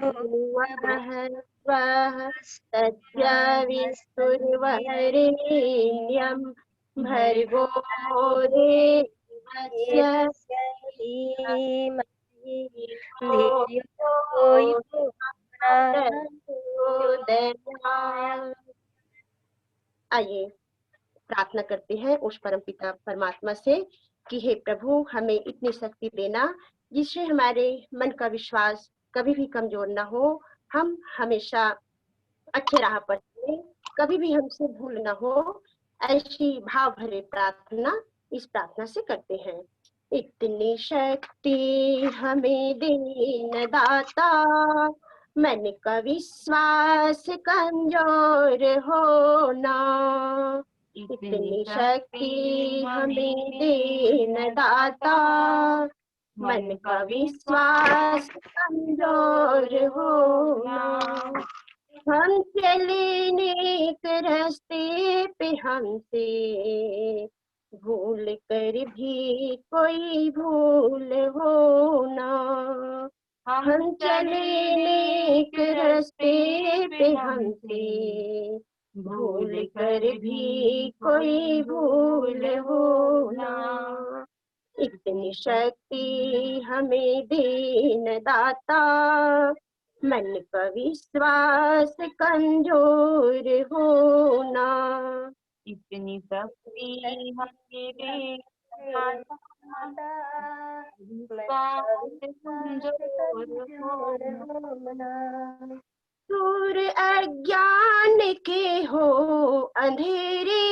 भूर्भुवः स्वः तस्य विस्तुर्वरेण्यं भर्गो देवस्य धीमहि धियो यो नः प्रचोदयात्। आइए प्रार्थना करते हैं उस परमपिता परमात्मा से कि हे प्रभु, हमें इतनी शक्ति देना जिससे हमारे मन का विश्वास कभी भी कमजोर ना हो, हम हमेशा अच्छे राह पर चलें, कभी भी हमसे भूल ना हो। ऐसी भाव भरे प्रार्थना इस प्रार्थना से करते हैं। इतनी शक्ति हमें देना दाता, मन का विश्वास कमजोर होना। इतनी शक्ति हमें देना दाता, मन का विश्वास कमजोर होना। हम चले नेक रास्ते पे, हमसे भूल कर भी कोई भूल होना। हम चले नेक रास्ते पे, हमसे भूल कर भी कोई भूल होना। इतनी शक्ति हमें देन दाता, मन का विश्वास कमजोर होना। इतनी शक्ति हमें दे विश्वास कमजोर होना। दूर अज्ञान के हो अंधेरे,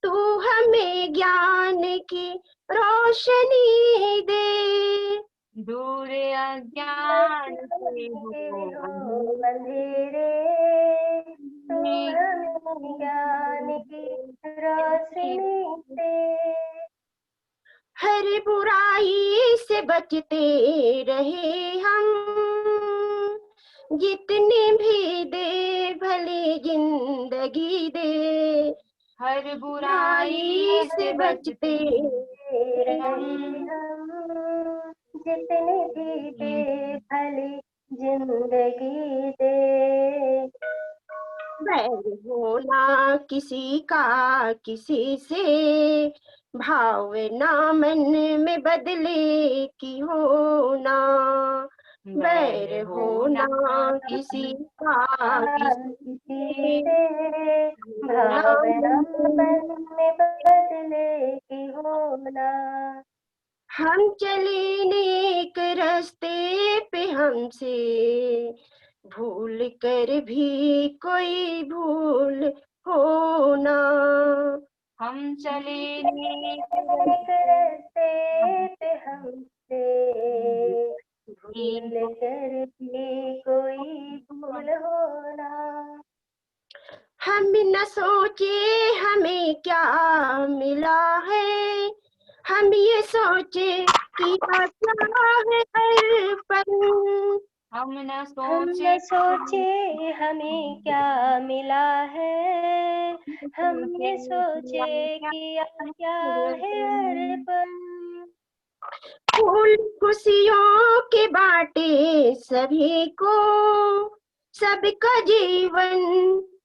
तू हमें ज्ञान की रोशनी दे। दूर अज्ञान से हो अंधेरे, तू हमें ज्ञान की रोशनी दे। हर बुराई से बचते रहे हम, जितनी भी दे भली जिंदगी दे। हर बुराई से बचते रहे हम, जितनी भी दे भली जिंदगी दे। बैर होना किसी का किसी से, भावना मन में बदले की होना। बैर होना किसी का किसी से, भावना मन में बदले की होना। हम चले नेक रास्ते पे, हमसे भूल कर भी कोई भूल होना। हम चले नेक रास्ते पे हमसे भूल कर भी कोई भूल होना। हम न सोचे हमें क्या मिला है, हम ये सोचे कि क्या है हर पल। हम न सोचे हमें क्या मिला है, हम ये सोचे किया क्या है हर पल। फूल खुशियों के बाटे सभी को, सबका जीवन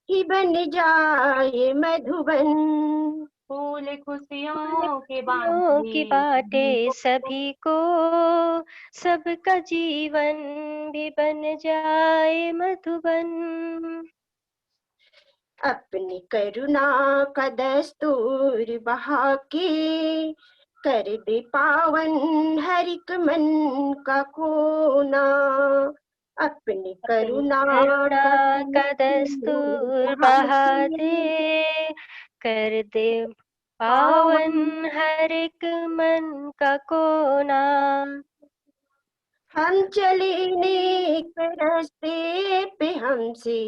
ही बन जाए मधुबन। फूल खुशियों के बाटे सभी को, सबका जीवन भी बन जाए मधुबन। अपनी करुणा का दस्तूर बहा के, कर दे पावन हर एक मन का कोना। अपनी करुणा का दस्तूर बहा दे, कर दे पावन हर एक मन का कोना। हम चले नेक रास्ते पे, हमसे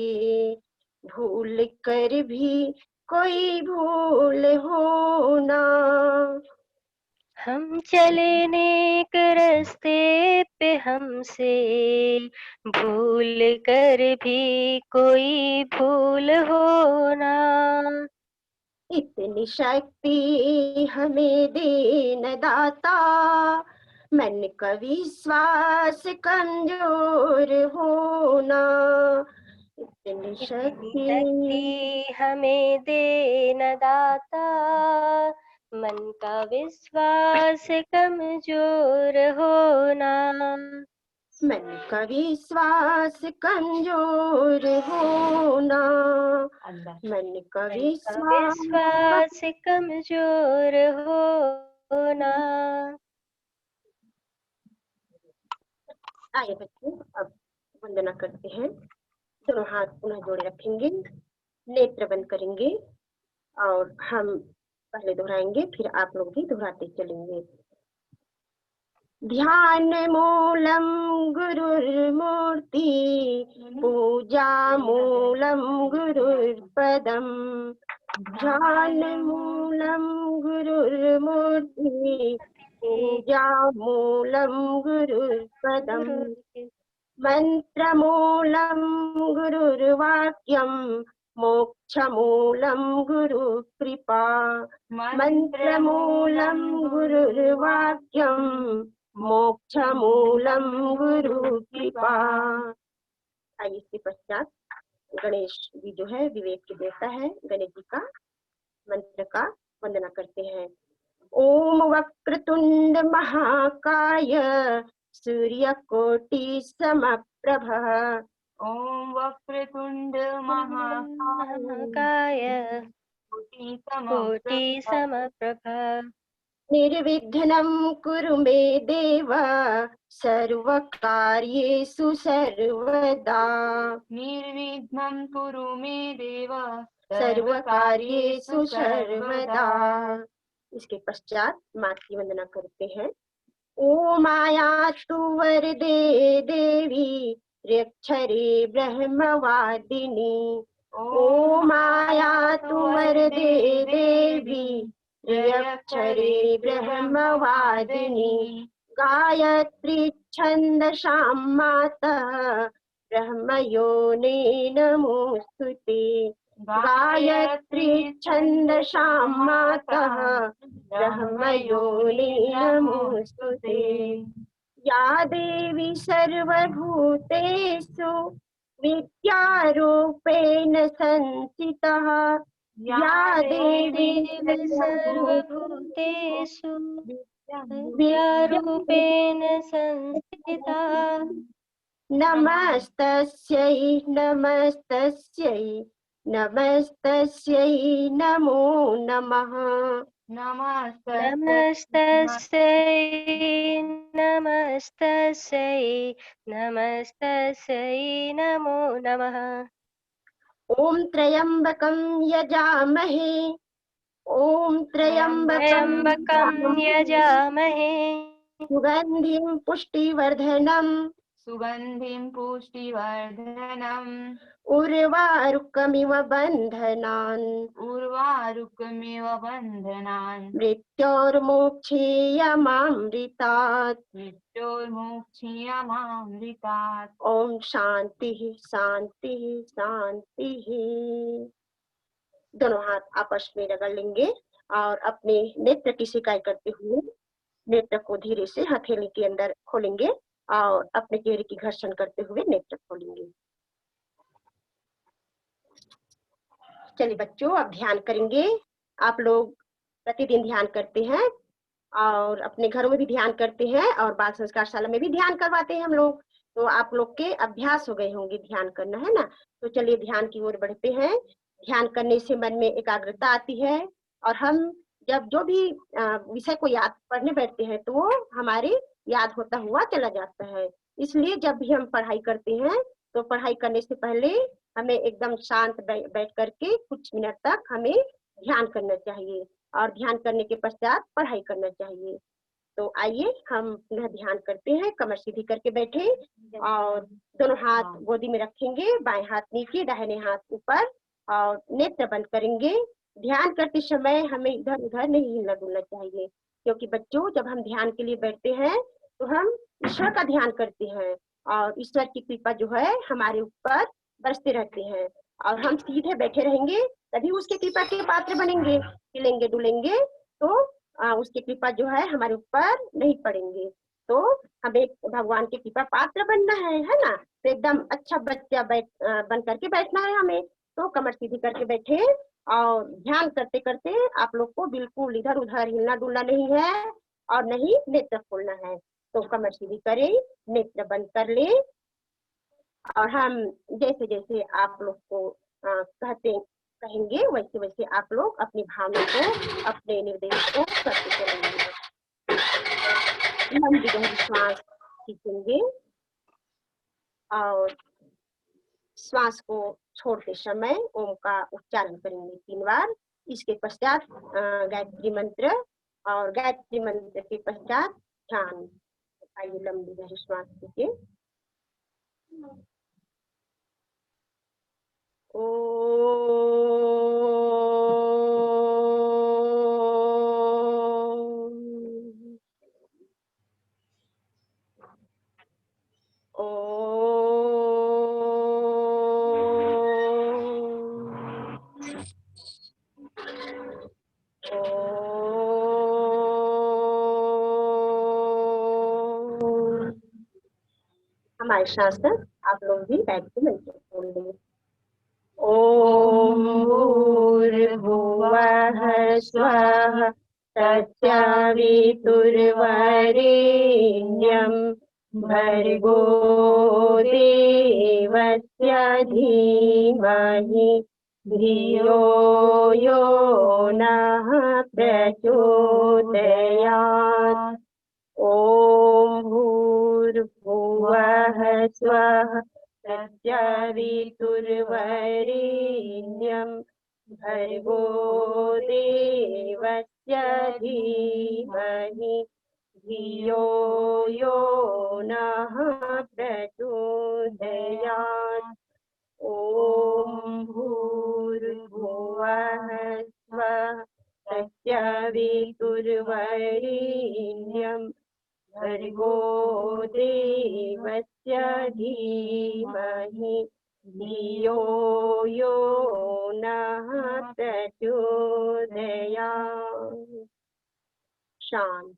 भूल कर भी कोई भूल होना। हम चले नेक रास्ते पे, हमसे भूल कर भी कोई भूल होना। इतनी शक्ति हमें देन दाता, मन का विश्वास कमजोर होना, इतनी इतनी शक्ति शक्ति हमें दे न दाता, मन का विश्वास कमजोर होना। मन का विश्वास कमजोर होना, मन का विश्वास कमजोर होना। आइए बच्चों, अब वंदना करते हैं। दोनों हाथ पुनः जोड़े रखेंगे, नेत्र बंद करेंगे और हम पहले दोहराएंगे, फिर आप लोग भी दोहराते चलेंगे। ध्यान मूलम गुरुर्मूर्ति, पूजा मूलम गुरुर्पदम। ध्यान मूलम गुरुर्मूर्ति, पूजा मूलम गुरुर्पदम। मंत्रमूलं गुरुर्वाक्यं, मोक्षमूलं गुरुकृपा। मंत्रमूलं गुरुर्वाक्यं, मोक्षमूलं गुरुकृपा। आइए इसके पश्चात गणेश जी जो है विवेक के देवता है, गणेश जी का मंत्र का वंदना करते हैं। ओम वक्रतुंड महाकाय, सूर्यकोटि समप्रभ। ओम वक्रतुंड महाकाय कोटि समप्रभ। निर्विघ्नं कुरु मे देव, सर्वकार्येषु सर्वदा। निर्विघ्नं कुरु मे देव, सर्वकार्येषु सर्वदा। इसके पश्चात माँ की वंदना करते हैं। ओम आयातु वरदे देवी, ऋक्षरे ब्रह्मवादिनी। ओम आयातु वरदे देवी, ऋक्षरे ब्रह्मवादिनी। गायत्री छन्दसां माता, ब्रह्मयोने नमोस्तुते। गायत्री छन्दसां माता, ब्रह्मयोने नमोस्तुते। या देवी सर्वभूतेषु विद्यारूपेण संस्थिता। या देवी सर्वभूतेषु विद्यारूपेण संस्थिता। नमस्तस्यै नमस्तस्यै नमस्तस्यै नमो नमः। नमस्तस्यै नमस्तस्यै नमस्तस्यै नमो नमः। ॐ त्र्यम्बकं यजामहे, ॐ त्र्यम्बकं यजामहे, सुगन्धिं पुष्टिवर्धनम्, सुगन्धिं पुष्टिवर्धनम्। उर्वारुकमिव बन्धनान्, उर्वारुकमिव बन्धनान्। मृत्योर्मोक्षीयमामृतात्, मृत्योर्मुक्षीयमामृतात्। ॐ शांति शांति शांति। दोनों हाथ आपस में रगड़ लेंगे और अपने नेत्र की शिकायत करते हुए नेत्र को धीरे से हथेली के अंदर खोलेंगे और अपने चेहरे की घर्षण करते हुए नेत्र खोलेंगे। चलिए बच्चों, अब ध्यान करेंगे। आप लोग प्रतिदिन ध्यान करते हैं और अपने घरों में भी ध्यान करते हैं और बाल संस्कार शाला में भी ध्यान करवाते हैं हम लोग, तो आप लोग के अभ्यास हो गए होंगे ध्यान करना, है ना। तो चलिए ध्यान की ओर बढ़ते हैं। ध्यान करने से मन में एकाग्रता आती है और हम जब जो भी विषय को याद पढ़ने बैठते हैं तो वो हमारे याद होता हुआ चला जाता है। इसलिए जब भी हम पढ़ाई करते हैं तो पढ़ाई करने से पहले हमें एकदम शांत बैठ करके कुछ मिनट तक हमें ध्यान करना चाहिए और ध्यान करने के पश्चात पढ़ाई करना चाहिए। तो आइए हम पुनः ध्यान करते हैं। कमर सीधी करके बैठे और दोनों हाथ गोदी में रखेंगे, बाएं हाथ नीचे दाहिने हाथ ऊपर और नेत्र बंद करेंगे। ध्यान करते समय हमें इधर उधर नहीं हिलना डुलना चाहिए, क्योंकि बच्चों जब हम ध्यान के लिए बैठते हैं तो हम ईश्वर का ध्यान करते हैं और ईश्वर की कृपा जो है हमारे ऊपर बरसते रहते हैं और हम सीधे बैठे रहेंगे तभी उसके कृपा के पात्र बनेंगे। हिलेंगे डुलेंगे तो उसकी कृपा जो है हमारे ऊपर नहीं पड़ेंगे। तो हमें भगवान की कृपा पात्र बनना है ना। तो एकदम अच्छा बच्चा बन करके बैठना है हमें। तो कमर सीधी करके बैठे और ध्यान करते करते आप लोग को बिल्कुल इधर उधर हिलना डुलना नहीं है और नहीं नेत्र खोलना है। तो कमर सीधी करें, नेत्र बंद कर ले और हम जैसे जैसे आप लोग को कहेंगे वैसे वैसे आप लोग अपनी भावना को, अपने निर्देश को करते चलेंगे। लंबी गहरी श्वास खींचेंगे और श्वास को छोड़ते समय ओम का उच्चारण करेंगे 3 बार। इसके पश्चात गायत्री मंत्र और गायत्री मंत्र के पश्चात ध्यान। आइए लंबी गहरी श्वास लीजिए। हमारे शासन आप लोग भी गायत्री मंत्र बोल देंगे। ओम भूर्भुवः स्वः तत्सवितुर्वरेण्यं भर्गो देवस्य धीमहि धियो यो नः प्रचोदयात्। ओम भूर्भुवः स्वः तत्सवितुर्वरेण्यं भर्गो देवस्य धीमहि धियो यो नः प्रचोदयात्। ओम भूर्भुवः स्वः तत्सवितुर्वरेण्यं भर्गो देवस्य धीमहि धियो यो नः प्रचोदयात्। शांत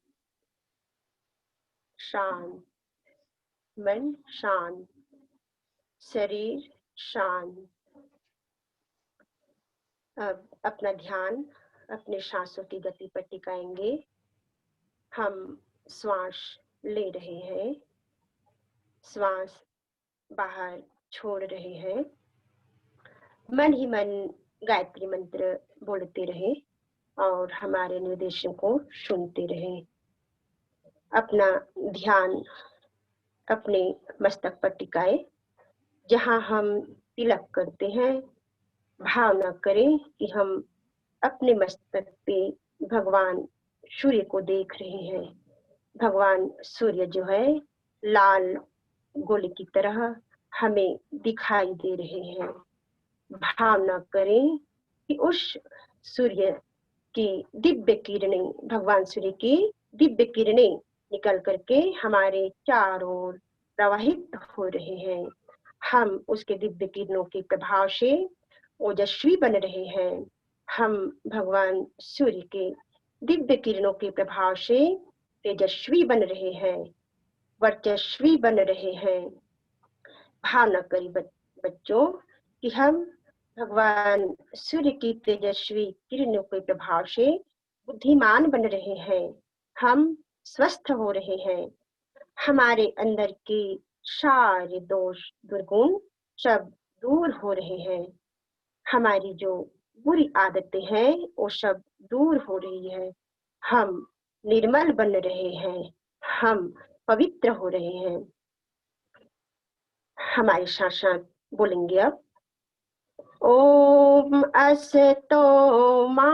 शांत, मन शांत, शरीर शांत। अब अपना ध्यान अपने सांसों की गति पर टिकाएंगे। हम श्वास ले रहे हैं, श्वास बाहर छोड़ रहे हैं। मन ही मन गायत्री मंत्र बोलते रहे और हमारे निर्देशों को सुनते रहे। अपना ध्यान अपने मस्तक पर टिकाए। जहाँ हम तिलक करते हैं, भावना करें कि हम अपने मस्तक पे भगवान सूर्य को देख रहे हैं। भगवान सूर्य जो है लाल गोले की तरह हमें दिखाई दे रहे हैं। भावना करें कि उस सूर्य की दिव्य किरणें, भगवान सूर्य की दिव्य किरणें निकल करके हमारे चारों ओर प्रवाहित हो रहे हैं। हम उसके दिव्य किरणों के प्रभाव से ओजस्वी बन रहे हैं। हम भगवान सूर्य के दिव्य किरणों के प्रभाव से तेजस्वी बन रहे हैं, वर्चस्वी बन रहे हैं। भावना करी बच्चों कि हम भगवान सूर्य की तेजस्वी किरणों के प्रभाव से बुद्धिमान बन रहे हैं। हम स्वस्थ हो रहे हैं। हमारे अंदर के सारे दोष दुर्गुण सब दूर हो रहे हैं। हमारी जो बुरी आदतें हैं वो सब दूर हो रही है। हम निर्मल बन रहे हैं, हम पवित्र हो रहे हैं। हमारे साथ साथ बोलेंगे अब। ओम असतो मा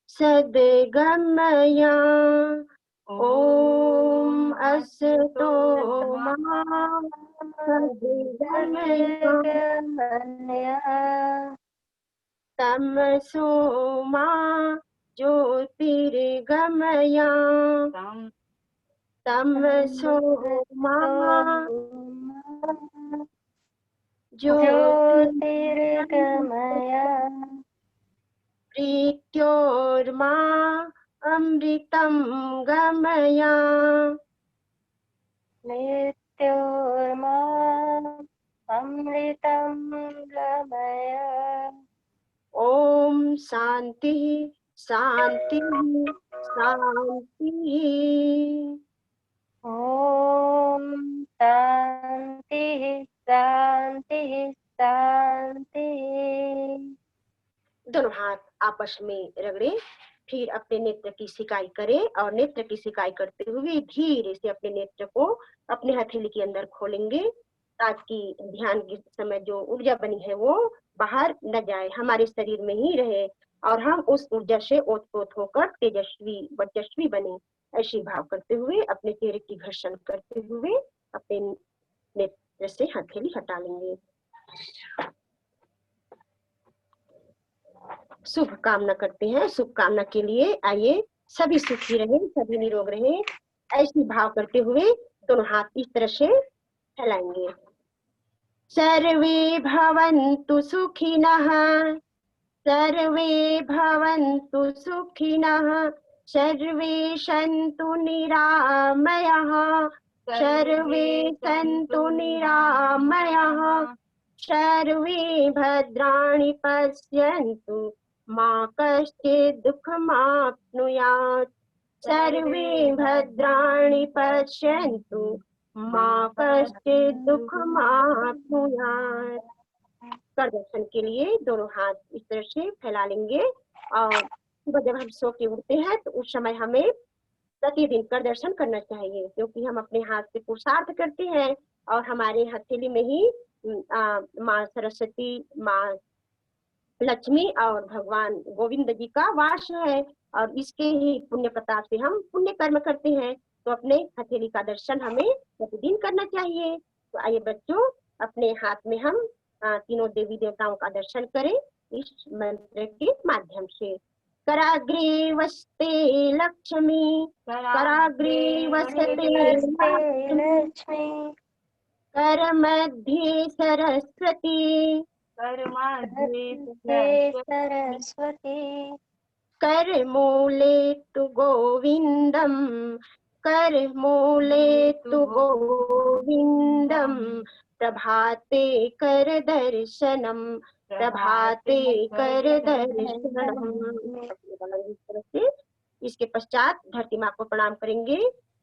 सद्गमय। ओम असतो मा सद्गमय। तमसो मा ज्योतिर्गमय। तमसो मा ज्योतिर्गमय। मृत्योर्मा अमृतं गमय। मृत्योर्माम् अमृतं गमय। ओम शांति शांति शांति। ॐ शान्तिः शान्तिः शान्तिः। दोनों हाथ आपस में रगड़े, फिर अपने नेत्र की सिकाई करें और नेत्र की सिकाई करते हुए धीरे से अपने नेत्र को अपने हथेली के अंदर खोलेंगे, ताकि ध्यान के समय जो ऊर्जा बनी है वो बाहर न जाए, हमारे शरीर में ही रहे और हम उस ऊर्जा से ओतप्रोत होकर तेजस्वी वर्चस्वी बने। ऐसे भाव करते हुए अपने चेहरे की घर्षण करते हुए अपने नेत्र से हथेली हटा लेंगे। शुभ कामना करते हैं। शुभ कामना के लिए आइए सभी सुखी रहे, सभी निरोग रहे, ऐसी भाव करते हुए दोनों हाथ इस तरह से फैलाएंगे। सर्वे भवन्तु सुखिनः, सर्वे भवन्तु सुखिनः, सर्वे सन्तु निरामयाः, सर्वे सन्तु निरामयाः, सर्वे भद्राणि पश्यन्तु मा कश्चित् दुःखमाप्नुयात्, सर्वे भद्राणि पश्यन्तु मा कश्चित् दुःखमाप्नुयात्। कर दर्शन के लिए दोनों हाथ इस तरह से फैला लेंगे और सुबह जब हम सो के उठते हैं तो उस समय हमें प्रतिदिन कर दर्शन करना चाहिए, क्योंकि हम अपने हाथ से पुरुषार्थ करते हैं और हमारे हथेली में ही माँ सरस्वती, माँ लक्ष्मी और भगवान गोविंद जी का वास है और इसके ही पुण्य प्रताप से हम पुण्य कर्म करते हैं। तो अपने हथेली का दर्शन हमें प्रतिदिन करना चाहिए। तो आइए बच्चों, अपने हाथ में हम तीनों देवी देवताओं का दर्शन करें इस मंत्र के माध्यम से। कराग्रे वसते लक्ष्मी, कराग्रे वसते लक्ष्मी, कर मध्ये सरस्वती, कर्मध्ये सरस्वती, कर मूले तु गोविंदम, कर मूले तु गोविंदम, प्रभाते कर दर्शनम, प्रभाते कर दर्शनम। इस तरह से इसके पश्चात धरती माँ को प्रणाम करेंगे।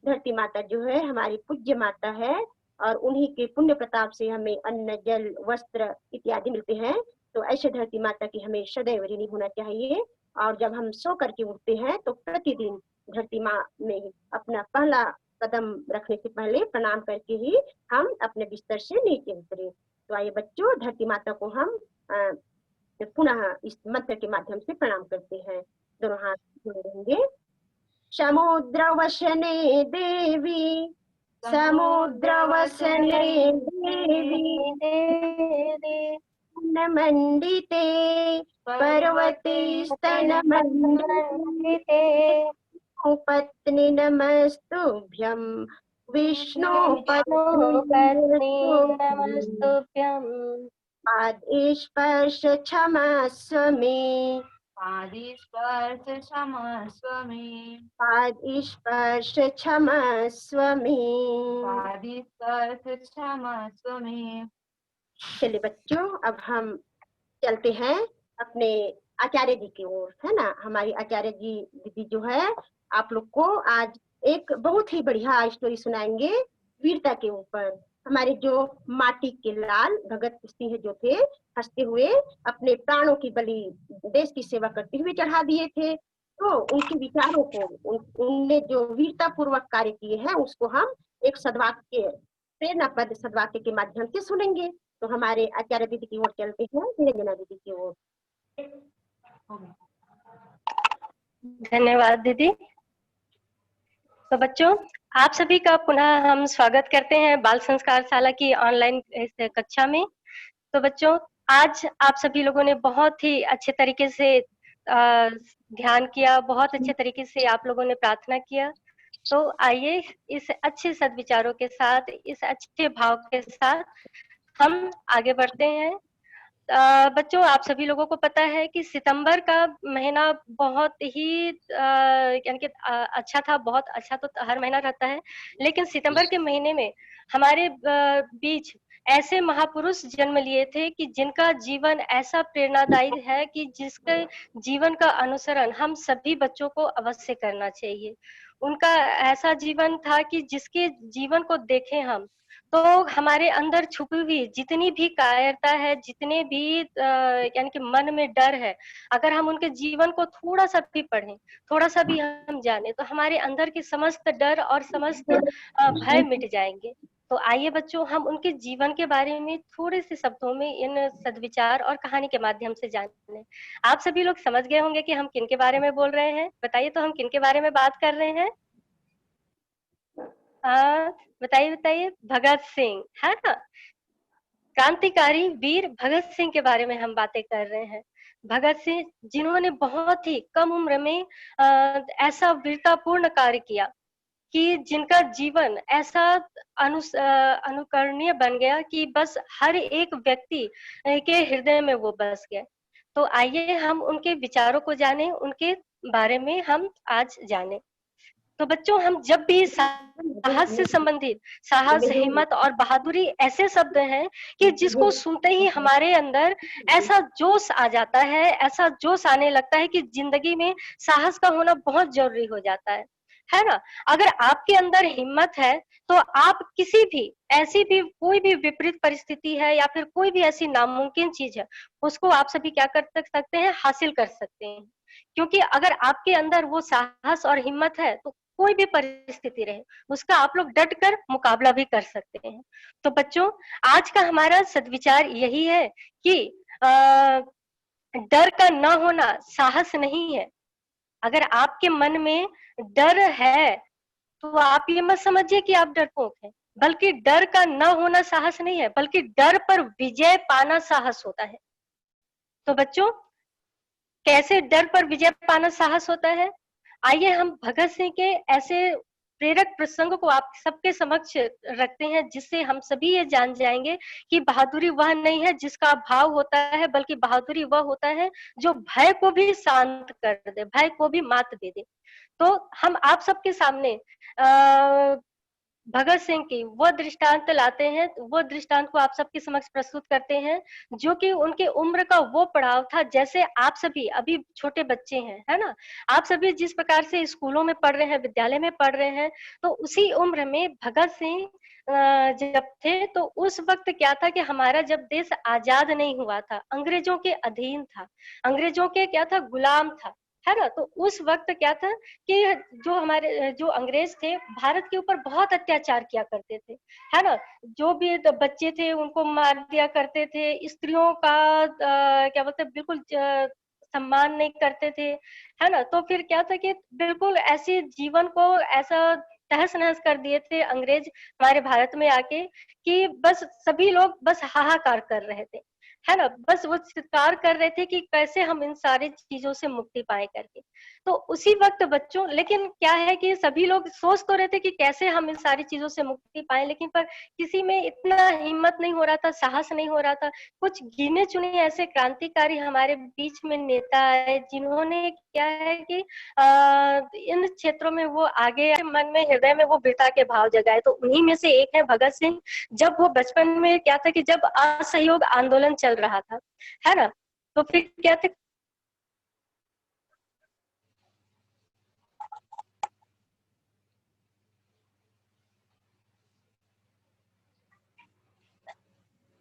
धरती माता जो है हमारी पूज्य माता है और उन्हीं के पुण्य प्रताप से हमें अन्न, जल, वस्त्र इत्यादि मिलते हैं। तो ऐसे धरती माता की हमें सदैव ऋणी होना चाहिए और जब हम सो करके उठते हैं तो प्रतिदिन धरती माँ में अपना पहला कदम रखने से पहले प्रणाम करके ही हम अपने बिस्तर से नीचे उतरे। तो आइए बच्चों, धरती माता को हम पुनः इस मंत्र के माध्यम से प्रणाम करते हैं। दोनों हाथ जोड़े रहेंगे। समुद्र वसने देवी, समुद्र वसने देवी, मंडिते पर्वते स्तन मंडिते, पत्नी नमस्तुभ्यं, विष्णु पत्नी नमस्तुभ्यं, पादस्पर्श क्षमस्व मे, पादस्पर्श क्षमस्व मे, पादस्पर्श क्षमस्व मे, पादस्पर्श क्षमस्व मे। चलिए बच्चों, अब हम चलते हैं अपने आचार्य जी की ओर, है ना। हमारी आचार्य जी दीदी जो है आप लोग को आज एक बहुत ही बढ़िया स्टोरी सुनाएंगे वीरता के ऊपर। हमारे जो माटी के लाल भगत सिंह जो थे, हंसते हुए अपने प्राणों की बलि देश की सेवा करते हुए चढ़ा दिए थे। तो उनके विचारों को, उनने जो वीरता पूर्वक कार्य किए हैं उसको हम एक सद्वाक्य, प्रेरणा पद सद्वाक्य के माध्यम से सुनेंगे। तो हमारे आचार्य दीदी की ओर चलते हैं, निरंजना दीदी की ओर। धन्यवाद दीदी। तो बच्चों, आप सभी का पुनः हम स्वागत करते हैं बाल संस्कार शाला की ऑनलाइन कक्षा में। तो बच्चों, आज आप सभी लोगों ने बहुत ही अच्छे तरीके से ध्यान किया, बहुत अच्छे तरीके से आप लोगों ने प्रार्थना किया। तो आइए इस अच्छे सद्विचारों के साथ, इस अच्छे भाव के साथ हम आगे बढ़ते हैं बच्चों, आप सभी लोगों को पता है कि सितंबर का महीना बहुत ही यानी कि अच्छा था, बहुत अच्छा तो हर महीना रहता है, लेकिन सितंबर के महीने में हमारे बीच ऐसे महापुरुष जन्म लिए थे कि जिनका जीवन ऐसा प्रेरणादायी है कि जिसके जीवन का अनुसरण हम सभी बच्चों को अवश्य करना चाहिए। उनका ऐसा जीवन था कि जिसके जीवन को देखें हम तो हमारे अंदर छुपी हुई जितनी भी कायरता है, जितने भी यानी कि मन में डर है, अगर हम उनके जीवन को थोड़ा सा भी पढ़ें, थोड़ा सा भी हम जाने, तो हमारे अंदर के समस्त डर और समस्त भय मिट जाएंगे। तो आइए बच्चों, हम उनके जीवन के बारे में थोड़े से शब्दों में इन सद्विचार और कहानी के माध्यम से जाने। आप सभी लोग समझ गए होंगे कि हम किन के बारे में बोल रहे हैं। बताइए तो हम किन के बारे में बात कर रहे हैं। बताइए बताइए। भगत सिंह, है ना, क्रांतिकारी वीर भगत सिंह के बारे में हम बातें कर रहे हैं। भगत सिंह जिन्होंने बहुत ही कम उम्र में ऐसा वीरतापूर्ण कार्य किया कि जिनका जीवन ऐसा अनुकरणीय बन गया कि बस हर एक व्यक्ति के हृदय में वो बस गए। तो आइए हम उनके विचारों को जानें, उनके बारे में हम आज जानें। तो बच्चों, हम जब भी साहस से संबंधित, साहस, हिम्मत और बहादुरी ऐसे शब्द हैं कि जिसको सुनते ही हमारे अंदर ऐसा जोश आ जाता है, ऐसा जोश आने लगता है कि जिंदगी में साहस का होना बहुत जरूरी हो जाता है ना। अगर आपके अंदर हिम्मत है तो आप किसी भी ऐसी भी कोई भी विपरीत परिस्थिति है या फिर कोई भी ऐसी नामुमकिन चीज है, उसको आप सभी क्या कर सकते हैं, हासिल कर सकते हैं। क्योंकि अगर आपके अंदर वो साहस और हिम्मत है तो कोई भी परिस्थिति रहे उसका आप लोग डट कर मुकाबला भी कर सकते हैं। तो बच्चों, आज का हमारा सद्विचार यही है कि डर का न होना साहस नहीं है। अगर आपके मन में डर है तो आप ये मत समझिए कि आप डरपोक हैं, बल्कि डर का न होना साहस नहीं है, बल्कि डर पर विजय पाना साहस होता है। तो बच्चों, कैसे डर पर विजय पाना साहस होता है, आइए हम भगत सिंह के ऐसे प्रेरक प्रसंग को आप सबके समक्ष रखते हैं, जिससे हम सभी ये जान जाएंगे कि बहादुरी वह नहीं है जिसका भाव होता है, बल्कि बहादुरी वह होता है जो भय को भी शांत कर दे, भय को भी मात दे दे। तो हम आप सबके सामने भगत सिंह की वो दृष्टांत लाते हैं, वो दृष्टांत को आप सबके समक्ष प्रस्तुत करते हैं, जो कि उनके उम्र का वो पड़ाव था। जैसे आप सभी अभी छोटे बच्चे हैं, है ना, आप सभी जिस प्रकार से स्कूलों में पढ़ रहे हैं, विद्यालय में पढ़ रहे हैं, तो उसी उम्र में भगत सिंह जब थे तो उस वक्त क्या था कि हमारा जब देश आजाद नहीं हुआ था, अंग्रेजों के अधीन था, अंग्रेजों के क्या था, गुलाम था, है ना। तो उस वक्त क्या था कि जो हमारे जो अंग्रेज थे भारत के ऊपर बहुत अत्याचार किया करते थे, है ना। जो भी बच्चे थे उनको मार दिया करते थे, स्त्रियों का क्या बोलते बिल्कुल सम्मान नहीं करते थे, है ना। तो फिर क्या था कि बिल्कुल ऐसे जीवन को ऐसा तहस नहस कर दिए थे अंग्रेज हमारे भारत में आके कि बस सभी लोग बस हाहाकार कर रहे थे, है ना। बस वो चित्कार कर रहे थे कि कैसे हम इन सारी चीजों से मुक्ति पाए करके। तो उसी वक्त बच्चों, लेकिन क्या है कि सभी लोग सोच तो रहे थे कि कैसे हम इन सारी चीजों से मुक्ति पाए, लेकिन पर किसी में इतना हिम्मत नहीं हो रहा था, साहस नहीं हो रहा था। कुछ गिने चुने ऐसे क्रांतिकारी हमारे बीच में नेता आए जिन्होंने क्या है कि इन क्षेत्रों में वो आगे मन में, हृदय में वो वीरता के भाव जगाए। तो उन्हीं में से एक है भगत सिंह। जब वो बचपन में क्या था कि जब असहयोग आंदोलन चल रहा था, है ना, तो फिर क्या था,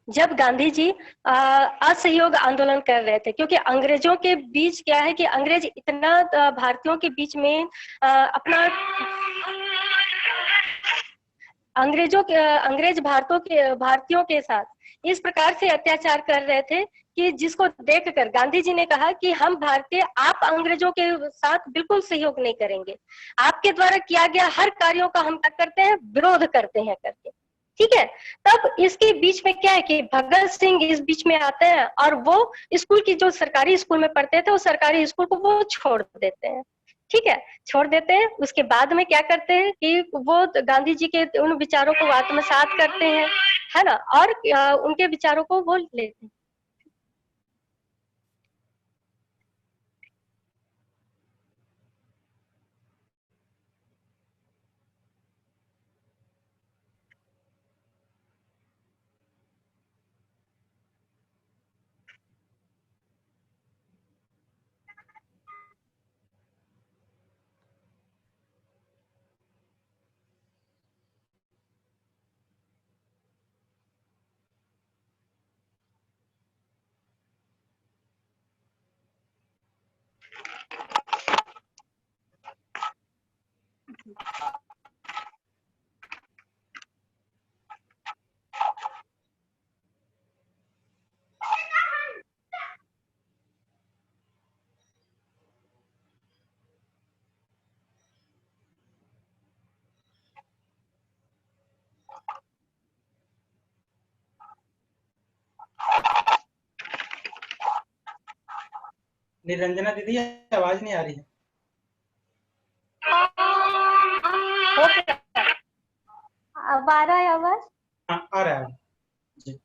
जब गांधी जी असहयोग आंदोलन कर रहे थे, क्योंकि अंग्रेजों के बीच क्या है कि अंग्रेज इतना भारतीयों के बीच में अपना अंग्रेज भारतीयों के साथ इस प्रकार से अत्याचार कर रहे थे कि जिसको देखकर गांधी जी ने कहा कि हम भारतीय आप अंग्रेजों के साथ बिल्कुल सहयोग नहीं करेंगे, आपके द्वारा किया गया हर कार्यों का हम क्या करते हैं, विरोध करते हैं करके। ठीक है। तब इसके बीच में क्या है कि भगत सिंह इस बीच में आते हैं और वो स्कूल की, जो सरकारी स्कूल में पढ़ते थे, उस सरकारी स्कूल को वो छोड़ देते हैं। ठीक है, छोड़ देते हैं। उसके बाद में क्या करते हैं कि वो गांधी जी के उन विचारों को आत्मसात करते हैं, है ना, और उनके विचारों को वो लेते हैं। निरंजना दीदी आवाज नहीं आ रही है। अब आ रहा है आवाज? हाँ, आ रहा है जी।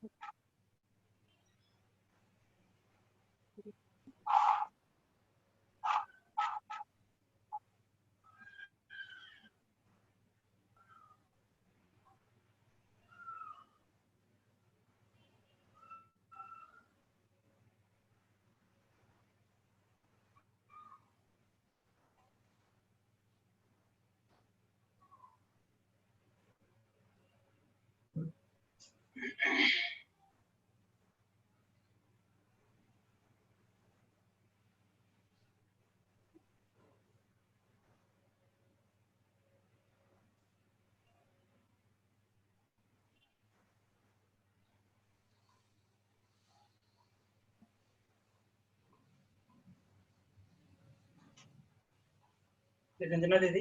निरंजना दीदी,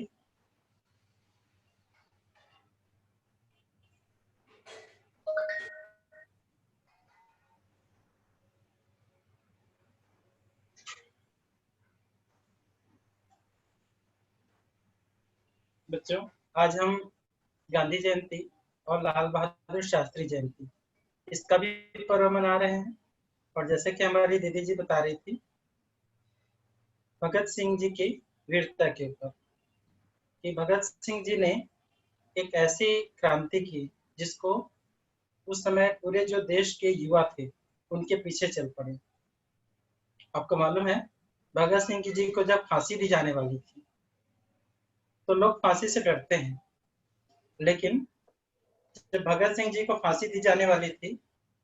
बच्चों आज हम गांधी जयंती और लाल बहादुर शास्त्री जयंती इसका भी पर्व मना रहे हैं। और जैसे कि हमारी दीदी जी बता रही थी भगत सिंह जी की वीरता के ऊपर कि भगत सिंह जी ने एक ऐसी क्रांति की जिसको उस समय पूरे जो देश के युवा थे उनके पीछे चल पड़े। आपको मालूम है भगत सिंह जी को जब फांसी दी जाने वाली थी तो लोग फांसी से डरते हैं, लेकिन जब भगत सिंह जी को फांसी दी जाने वाली थी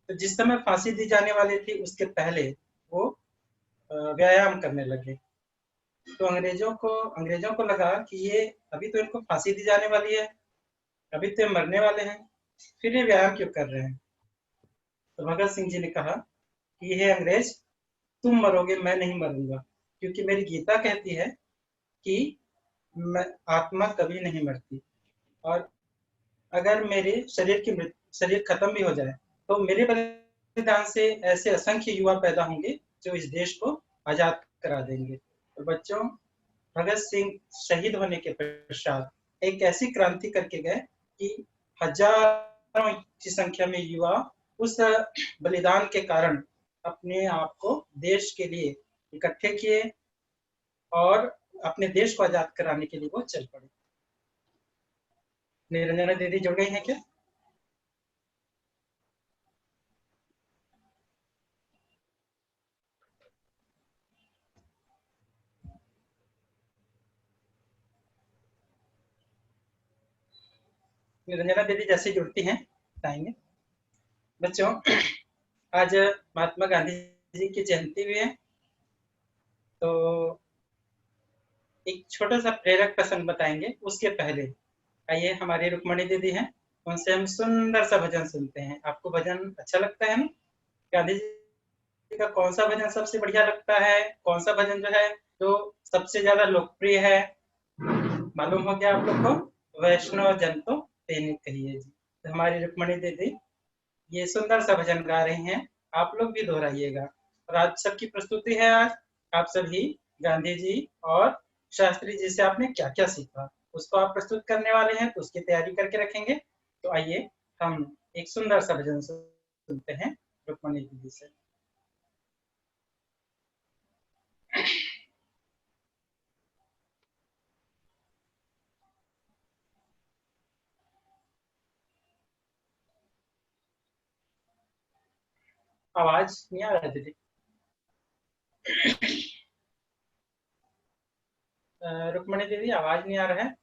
तो जिस समय फांसी दी जाने वाली थी उसके पहले वो व्यायाम करने लगे। तो अंग्रेजों को लगा कि ये अभी तो इनको फांसी दी जाने वाली है, अभी तो ये मरने वाले हैं, फिर ये व्यायाम क्यों कर रहे हैं। तो भगत सिंह जी ने कहा कि हे अंग्रेज, तुम मरोगे मैं नहीं मरूंगा, क्योंकि मेरी गीता कहती है कि आत्मा कभी नहीं मरती, और अगर मेरे शरीर खत्म भी हो जाए तो मेरे बलिदान से ऐसे असंख्य युवा पैदा होंगे जो इस देश को आजाद करा देंगे। और बच्चों भगत सिंह शहीद होने के पश्चात एक ऐसी क्रांति करके गए कि हजारों की संख्या में युवा उस बलिदान के कारण अपने आप को देश के लिए इकट्ठे किए और अपने देश को आजाद कराने के लिए वो चल पड़े। निरंजना दीदी जुड़ गई हैं क्या? निरंजना दीदी जैसे जुड़ती हैं बताएंगे। बच्चों आज महात्मा गांधी जी की जयंती भी है, तो एक छोटा सा प्रेरक प्रसंग बताएंगे। उसके पहले आइए हमारी रुक्मणी दीदी हैं, उनसे हम सुंदर सा भजन सुनते हैं। आपको भजन अच्छा लगता है ना? गांधी जी का कौन सा भजन सबसे बढ़िया लगता है? कौन सा भजन जो है जो सबसे ज्यादा लोकप्रिय है, मालूम हो गया आप लोग को? वैष्णव जन तो तेने कहिए जी। तो हमारी रुक्मणी दीदी ये सुंदर सा भजन गा रही हैं, आप लोग भी दोहराइएगा। और आज सबकी प्रस्तुति है, आज आप सभी गांधी जी और शास्त्री जी से आपने क्या क्या सीखा उसको आप प्रस्तुत करने वाले हैं, तो उसकी तैयारी करके रखेंगे। तो आइए हम एक सुंदर सा भजन सुनते हैं रुक्मणी दीदी से। आवाज नहीं आ रहा दीदी? रुक्मणी दीदी आवाज नहीं आ रहा है?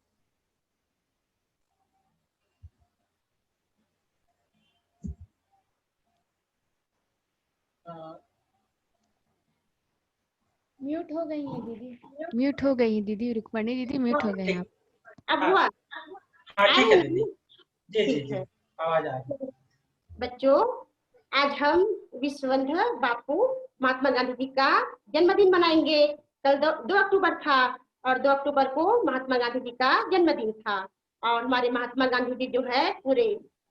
म्यूट हो गई है दीदी, म्यूट हो गई है दीदी, रुक्मणी दीदी म्यूट हो गए आप। अब हुआ? हाँ ठीक है दीदी। जी जी ठीक जी, है आवाज आ रही है। बच्चों, आज हम विश्वबंधु बापू महात्मा गांधी जी का जन्मदिन मनाएंगे। कल 2 अक्टूबर था और 2 अक्टूबर को महात्मा गांधी जी का जन्मदिन था। और हमारे महात्मा गांधी जी जो है पूरे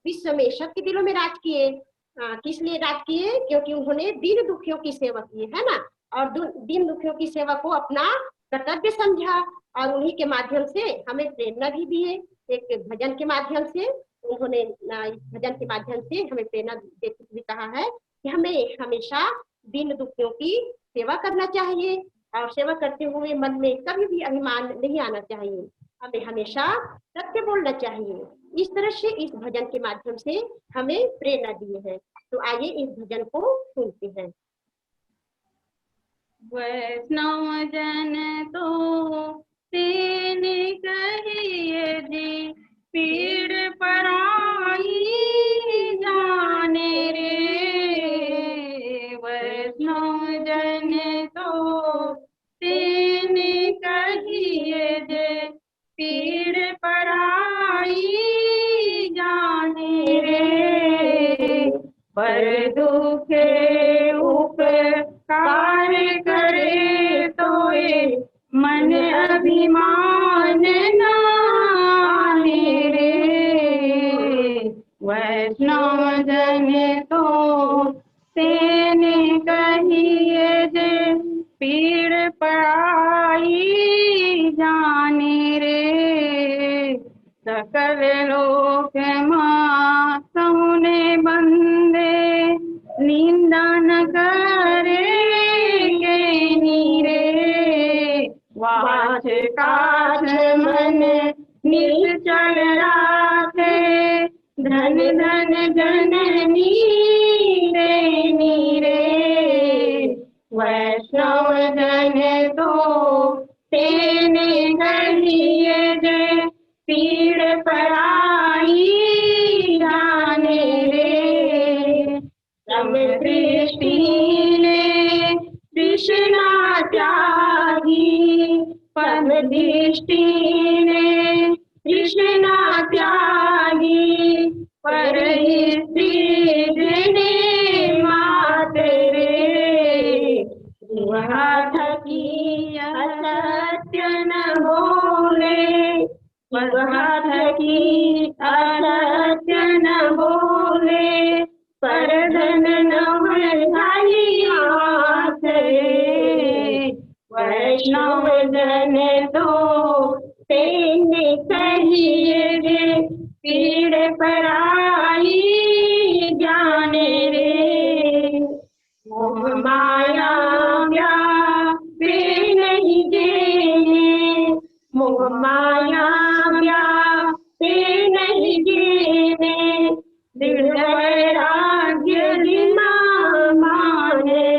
विश्व में सबके दिलों में राज किए। किस लिए राज किए? क्योंकि उन्होंने दीन दुखियों की सेवा की है ना। और दीन दुखियों की सेवा को अपना कर्तव्य समझा और उन्हीं के माध्यम से हमें प्रेरणा भी दिए। एक भजन के माध्यम से उन्होंने इस भजन के माध्यम से हमें प्रेरणा देते हुए कहा है कि हमें हमेशा दीन दुखियों की सेवा करना चाहिए और सेवा करते हुए मन में कभी भी अभिमान नहीं आना चाहिए। हमें हमेशा सत्य बोलना चाहिए। इस तरह से इस भजन के माध्यम से हमें प्रेरणा दिए हैं। तो आइए इस भजन को सुनते हैं। वैष्णव जन तो तेने कहिए जी, पीड़ पराई जाने रे। वैष्णव जन तो तेने कहिए जे, पीड़ पराई जाने रे। पर दुख उपकार करे तो ये मन अभिमान न आने रे। वैष्णव जन तो तेने कहिए जे, पीड़ पराई जाने रे। सकल लोक मां सहुने बंदे, निंदा न करे के नीरे। वाच काछ मन निश्चल राखे, धन धन जननी रे नीरे। वैष्णव जन तो तेने कहिए जे, पीड़ पराई जाने रे। सम दृष्टि ने तृष्णा त्यागी, परम दृष्टि ने तृष्णा त्यागी। पर स्त्री जने मात रे। वह थकी असत्य न बोले, वह थकी असत्य न बोले। पर धन न बढ़ाई हाथ रे। वैष्णव जन तो तेने कहिए जे, पीड़ पराई जाने रे। मोह माया व्यापे नहीं जेने, मोह माया व्यापे नहीं जेने। दृढ़ वैराग्य बिना माने।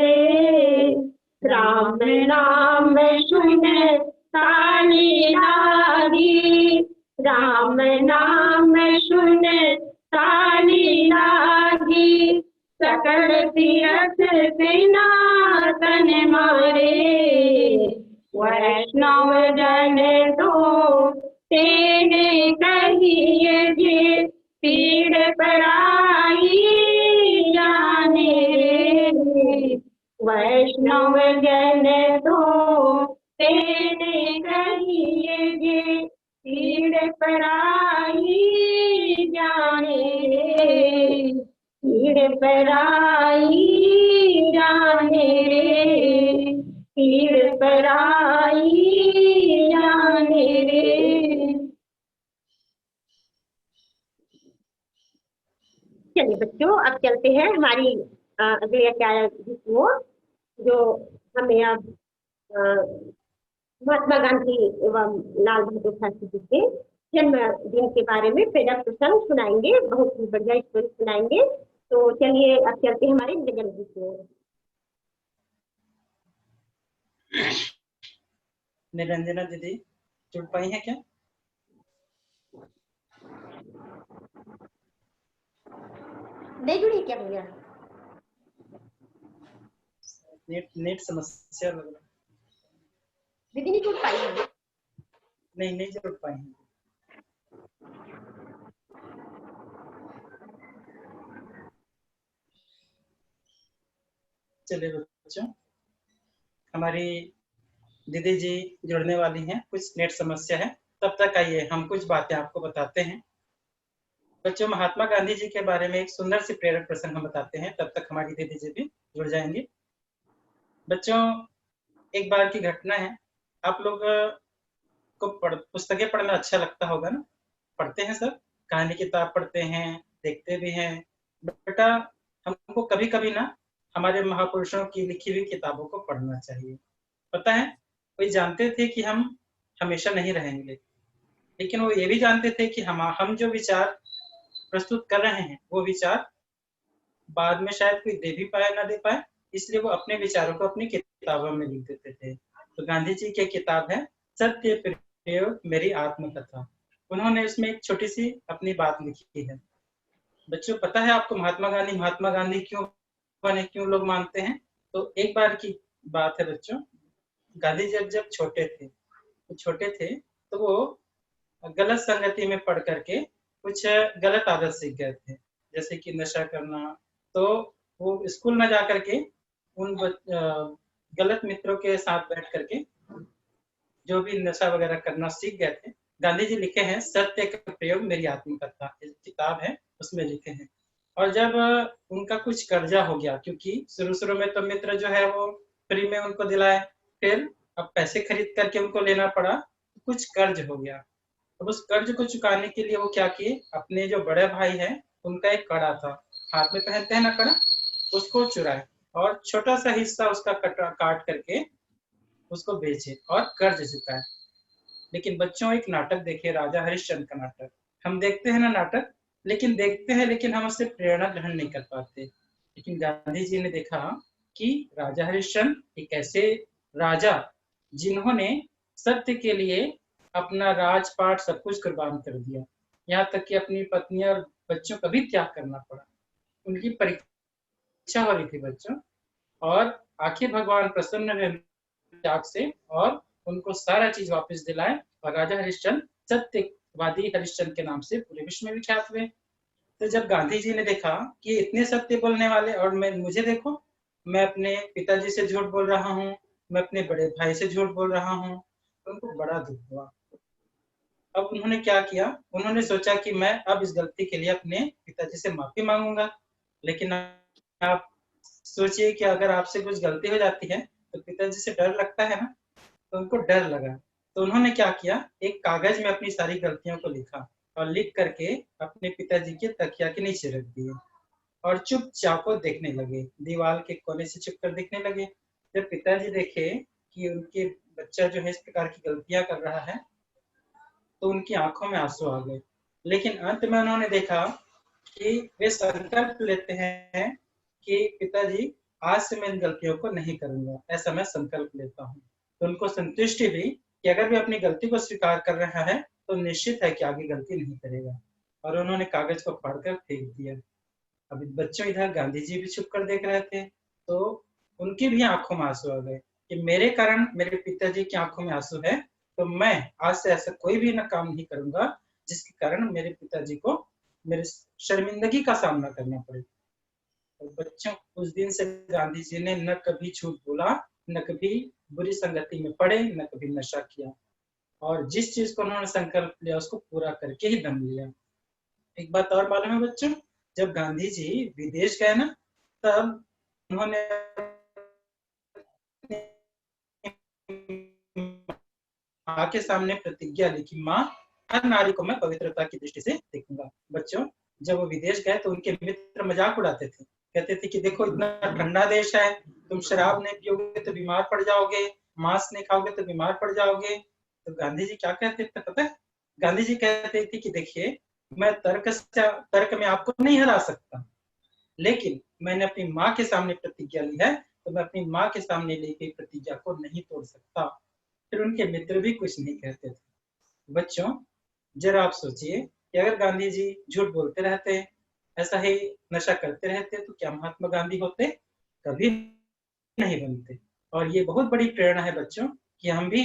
राम नाम सुन ताली लागी, राम नाम सुन ताली लागी। सकल तीरथ बिना तन मारे। वैष्णव जन तो तेने कहिए जे, पीड़ पराई जाने रे। वैष्णव जन तो तेने कहिए जे, पीड़ पराई जाने रे। पीड़ पराई जाने रे। पीड़ पराई जाने रे। चलिए बच्चों, अब चलते हैं हमारी अगले अध्याय की ओर, जो हमें अब महात्मा गांधी एवं लाल बहादुर शास्त्री जी के जन्मदिन के बारे में प्रेरक प्रसंग सुनाएंगे। बहुत ही बढ़िया स्टोरी सुनाएंगे। तो चलिए अब चलते हैं हमारे जन्मदिन की ओर। निरंजना दीदी जुड़ पाई हैं क्या? नहीं जुड़ी क्या भैया? नेट समस्या लग रहा है। दीदी नहीं जुड़ पाई है? नहीं जुड़ पाई हैं। चलिए बच्चों, हमारी दीदी जी जुड़ने वाली हैं, कुछ नेट समस्या है, तब तक आइए हम कुछ बातें आपको बताते हैं। बच्चों, महात्मा गांधी जी के बारे में एक सुंदर सी प्रेरक प्रसंग हम बताते हैं, तब तक हमारी दीदी जी भी जुड़ जाएंगे। बच्चों, एक बार की घटना है। आप लोग को पुस्तकें पढ़ना अच्छा लगता होगा ना? पढ़ते हैं सब, कहानी किताब पढ़ते हैं, देखते भी हैं। बेटा, हमको कभी कभी ना हमारे महापुरुषों की लिखी हुई किताबों को पढ़ना चाहिए। पता है, कोई जानते थे कि हम हमेशा नहीं रहेंगे, लेकिन वो ये भी जानते थे कि हम जो विचार प्रस्तुत कर रहे हैं वो विचार बाद में शायद कोई दे भी पाए ना दे पाए, इसलिए वो अपने विचारों को अपनी किताबों में लिख देते थे। तो गांधी जी की किताब है सत्य प्रयोग मेरी आत्मकथा। उन्होंने उसमें एक छोटी सी अपनी बात लिखी है। बच्चों, पता है आपको महात्मा गांधी क्यों बने, क्यों लोग मानते हैं? तो एक बार की बात है बच्चों, गांधी जी जब छोटे थे तो वो गलत संगति में पढ़ करके कुछ गलत आदत सीख गए थे, जैसे कि नशा करना। तो वो स्कूल में जा करके उन गलत मित्रों के साथ बैठ करके जो भी नशा वगैरह करना सीख गए थे। गांधी जी लिखे हैं सत्य का प्रयोग मेरी आत्मकथा, किताब है, उसमें लिखे हैं। और जब उनका कुछ कर्जा हो गया, क्योंकि शुरू में तो मित्र जो है वो फ्री में उनको दिलाए, फिर अब पैसे खरीद करके उनको लेना पड़ा, कुछ कर्ज हो गया। अब उस कर्ज को चुकाने के लिए वो क्या किए, अपने जो बड़े भाई है उनका एक कड़ा था, हाथ में पहनते हैं ना कड़ा, उसको चुराए और छोटा सा हिस्सा उसका काट करके उसको बेचे और कर्ज चुकाए। लेकिन बच्चों, एक नाटक देखिए, राजा हरिश्चंद्र का नाटक। हम देखते हैं ना नाटक, लेकिन हम उससे प्रेरणा ग्रहण नहीं कर पाते। लेकिन गांधी जी ने देखा कि राजा हरिश्चंद्र एक ऐसे राजा जिन्होंने सत्य के लिए अपना राजपाट सब कुछ कुर्बान कर दिया, यहाँ तक कि अपनी पत्नी और बच्चों का भी त्याग करना पड़ा। उनकी परीक्षा हो रही थी बच्चों, और आखिर भगवान प्रसन्न हुए त्याग से और उनको सारा चीज वापस दिलाए, और राजा हरिश्चंद्र सत्यवादी हरिश्चंद्र के नाम से पूरे विश्व में विख्यात हुए। तो जब गांधी जी ने देखा कि इतने सत्य बोलने वाले, और मुझे देखो, मैं अपने पिताजी से झूठ बोल रहा हूँ, मैं अपने बड़े भाई से झूठ बोल रहा हूँ, तो उनको बड़ा दुख हुआ। अब उन्होंने क्या किया, उन्होंने सोचा कि मैं अब इस गलती के लिए अपने पिताजी से माफी मांगूंगा। लेकिन आप सोचिए कि अगर आपसे कुछ गलती हो जाती है तो पिताजी से डर लगता है ना, तो उनको डर लगा। तो उन्होंने क्या किया, एक कागज में अपनी सारी गलतियों को लिखा और लिख करके अपने पिताजी के तकिया के नीचे रख दिए और चुपचाप देखने लगे, दीवार के कोने से छुप कर देखने लगे। जब पिताजी देखे कि उनके बच्चा जो है इस प्रकार की गलतियां कर रहा है, तो उनकी आंखों में आंसू आ गए। लेकिन अंत में उन्होंने देखा कि वे संकल्प लेते हैं कि पिताजी, आज से मैं इन गलतियों को नहीं करूंगा, ऐसा मैं संकल्प लेता हूँ। तो उनको संतुष्टि हुई कि अगर वे अपनी गलती को स्वीकार कर रहा है तो निश्चित है कि आगे गलती नहीं करेगा, और उन्होंने कागज को फाड़कर फेंक दिया। अभी बच्चों, इधर गांधी जी भी छुप कर देख रहे थे, तो उनकी भी आंखों में आंसू आ गए कि मेरे कारण मेरे पिताजी की आंखों में आंसू है, तो मैं आज से ऐसा कोई भी ना काम नहीं करूंगा जिसके कारण मेरे पिताजी को मेरे शर्मिंदगी का सामना करना पड़े। और बच्चों, उस दिन से गांधी जी ने न कभी झूठ बोला, न कभी बुरी संगति में पड़े, न कभी नशा किया, और जिस चीज को उन्होंने संकल्प लिया उसको पूरा करके ही दम लिया। एक बात और मालूम है बच्चों, जब गांधी जी विदेश गए ना, तब उन्होंने माँ के सामने प्रतिज्ञा ली कि माँ, हर नारी को मैं पवित्रता की दृष्टि से देखूंगा। बच्चों, जब वो विदेश गए तो उनके मित्र मजाक उड़ाते थे, कहते थे कि देखो, इतना ठंडा देश है, तुम शराब नहीं पियोगे तो बीमार पड़ जाओगे, मांस नहीं खाओगे तो बीमार पड़ जाओगे। तो गांधी जी क्या कहते थे पता है? गांधी जी कहते थे कि देखिए, मैं तर्क में आपको नहीं हरा सकता, लेकिन मैंने अपनी माँ के सामने प्रतिज्ञा ली है, तो मैं अपनी माँ के सामने ली गई प्रतिज्ञा को नहीं तोड़ सकता। फिर उनके मित्र भी कुछ नहीं कहते थे। बच्चों, जरा आप सोचिए कि अगर गांधी जी झूठ बोलते रहते, ऐसा ही नशा करते रहते, तो क्या महात्मा गांधी होते? कभी नहीं बनते। और ये बहुत बड़ी प्रेरणा है बच्चों कि हम भी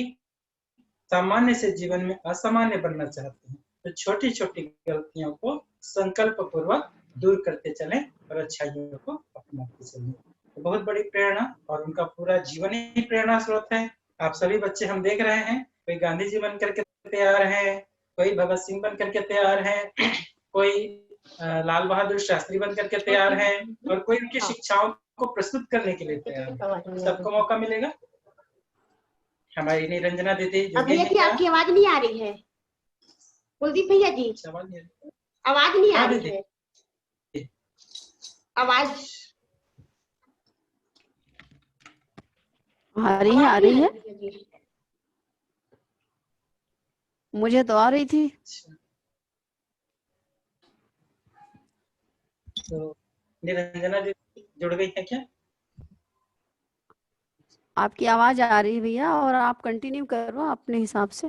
सामान्य से जीवन में असामान्य बनना चाहते हैं, तो छोटी छोटी गलतियों को संकल्प पूर्वक दूर करते चलें और अच्छाइयों को अपनाते चलें। बहुत बड़ी प्रेरणा और उनका पूरा जीवन ही प्रेरणा स्रोत है। आप सभी बच्चे हम देख रहे हैं, कोई गांधी जी बन करके तैयार है, कोई भगत सिंह बन करके तैयार है, कोई लाल बहादुर शास्त्री बन करके तैयार है, और कोई उनकी शिक्षाओं को प्रस्तुत करने के लिए तैयार है। सबको मौका मिलेगा। हमारी निरंजना दीदी भैया जी आपकी आवाज नहीं आ रही है। कुलदीप भैया जी आवाज नहीं आ रही है। आवाज आ रही है। मुझे तो आ रही थी। तो निरंजना जी जुड़ गई है क्या? आपकी आवाज आ रही है भैया, और आप कंटिन्यू करो अपने हिसाब से।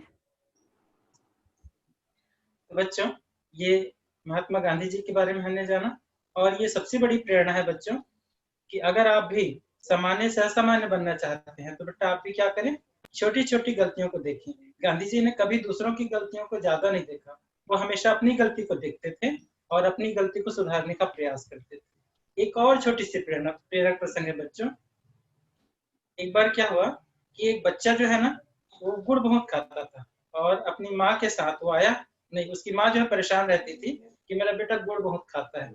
तो बच्चों, ये महात्मा गांधी जी के बारे में हमने जाना, और ये सबसे बड़ी प्रेरणा है बच्चों कि अगर आप भी सामान्य से असामान्य बनना चाहते हैं तो बेटा आप भी क्या करें, छोटी छोटी गलतियों को देखें। गांधी जी ने कभी दूसरों की गलतियों को ज्यादा नहीं देखा, वो हमेशा अपनी गलती को देखते थे और अपनी गलती को सुधारने का प्रयास करते थे। एक और छोटी सी प्रेरक प्रसंग है बच्चों। एक बार क्या हुआ कि एक बच्चा जो है ना, वो गुड़ बहुत खाता था, और अपनी माँ के साथ वो आया नहीं, उसकी माँ जो है परेशान रहती थी कि मेरा बेटा गुड़ बहुत खाता है।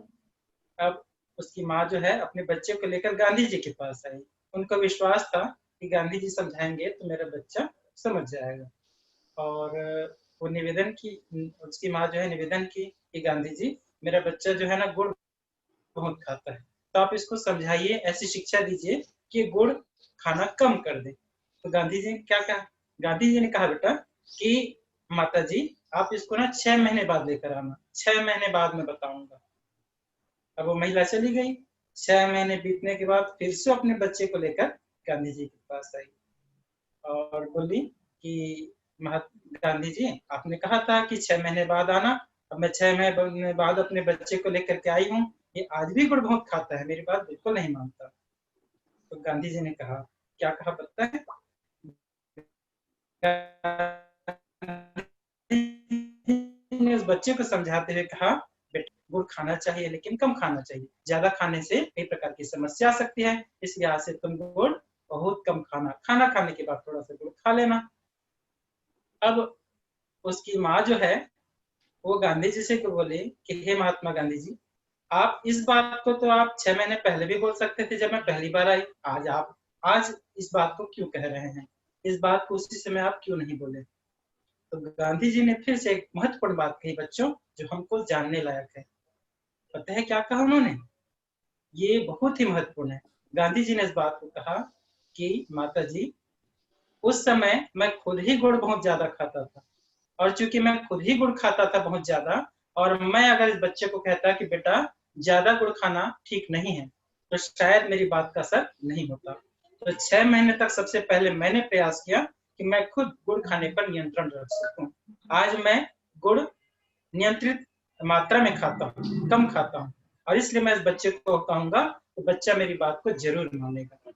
अब उसकी माँ जो है अपने बच्चे को लेकर गांधी जी के पास आई। उनको विश्वास था कि गांधी जी समझाएंगे तो मेरा बच्चा समझ जाएगा, और वो निवेदन की, उसकी माँ जो है निवेदन की कि गांधी जी मेरा बच्चा जो है ना गुड़ बहुत खाता है, तो आप इसको समझाइए, ऐसी शिक्षा दीजिए कि गुड़ खाना कम कर दे। तो गांधी जी ने क्या कहा? गांधी जी ने कहा बेटा कि माता जी आप इसको ना 6 महीने बाद लेकर आना, 6 महीने बाद मैं बताऊंगा। अब वो महिला चली गई। 6 महीने बीतने के बाद फिर से अपने बच्चे को लेकर गांधी जी के पास आई और बोली कि गांधी जी आपने कहा था कि 6 महीने बाद आना, अब मैं 6 महीने बाद अपने बच्चे को लेकर के आई हूँ, ये आज भी गुड़ बहुत खाता है, मेरी बात बिल्कुल नहीं मानता। तो गांधी जी ने कहा, क्या कहा पता है? ने उस बच्चे को समझाते हुए कहा, बेटा गुड़ खाना चाहिए लेकिन कम खाना चाहिए, ज्यादा खाने से कई प्रकार की समस्या आ सकती है, इसलिए आज से तुम गुड़ बहुत कम खाना, खाना खाने के बाद थोड़ा सा गुड़ खा लेना। अब उसकी माँ जो है वो गांधी जी से बोले कि हे महात्मा गांधी जी, आप इस बात को तो आप 6 महीने पहले भी बोल सकते थे जब मैं पहली बार आई, आज इस बात को क्यों कह रहे हैं? इस बात को उसी समय आप क्यों नहीं बोले? तो गांधी जी ने फिर से एक महत्वपूर्ण बात कही बच्चों, जो हमको जानने लायक है। पता है क्या कहा उन्होंने? ये बहुत ही महत्वपूर्ण है। गांधी जी ने इस बात को कहा कि माता जी उस समय मैं खुद ही गुड़ बहुत ज्यादा खाता था, और चूंकि मैं खुद ही गुड़ खाता था बहुत ज्यादा, और मैं अगर इस बच्चे को कहता कि बेटा ज्यादा गुड़ खाना ठीक नहीं है, तो शायद मेरी बात का असर नहीं होता। तो 6 महीने तक सबसे पहले मैंने प्रयास किया कि मैं खुद गुड़ खाने पर नियंत्रण रख सकूं। आज मैं गुड़ नियंत्रित मात्रा में खाता हूँ, कम खाता हूँ, और इसलिए मैं इस बच्चे को कहूंगा तो बच्चा मेरी बात को जरूर मानेगा।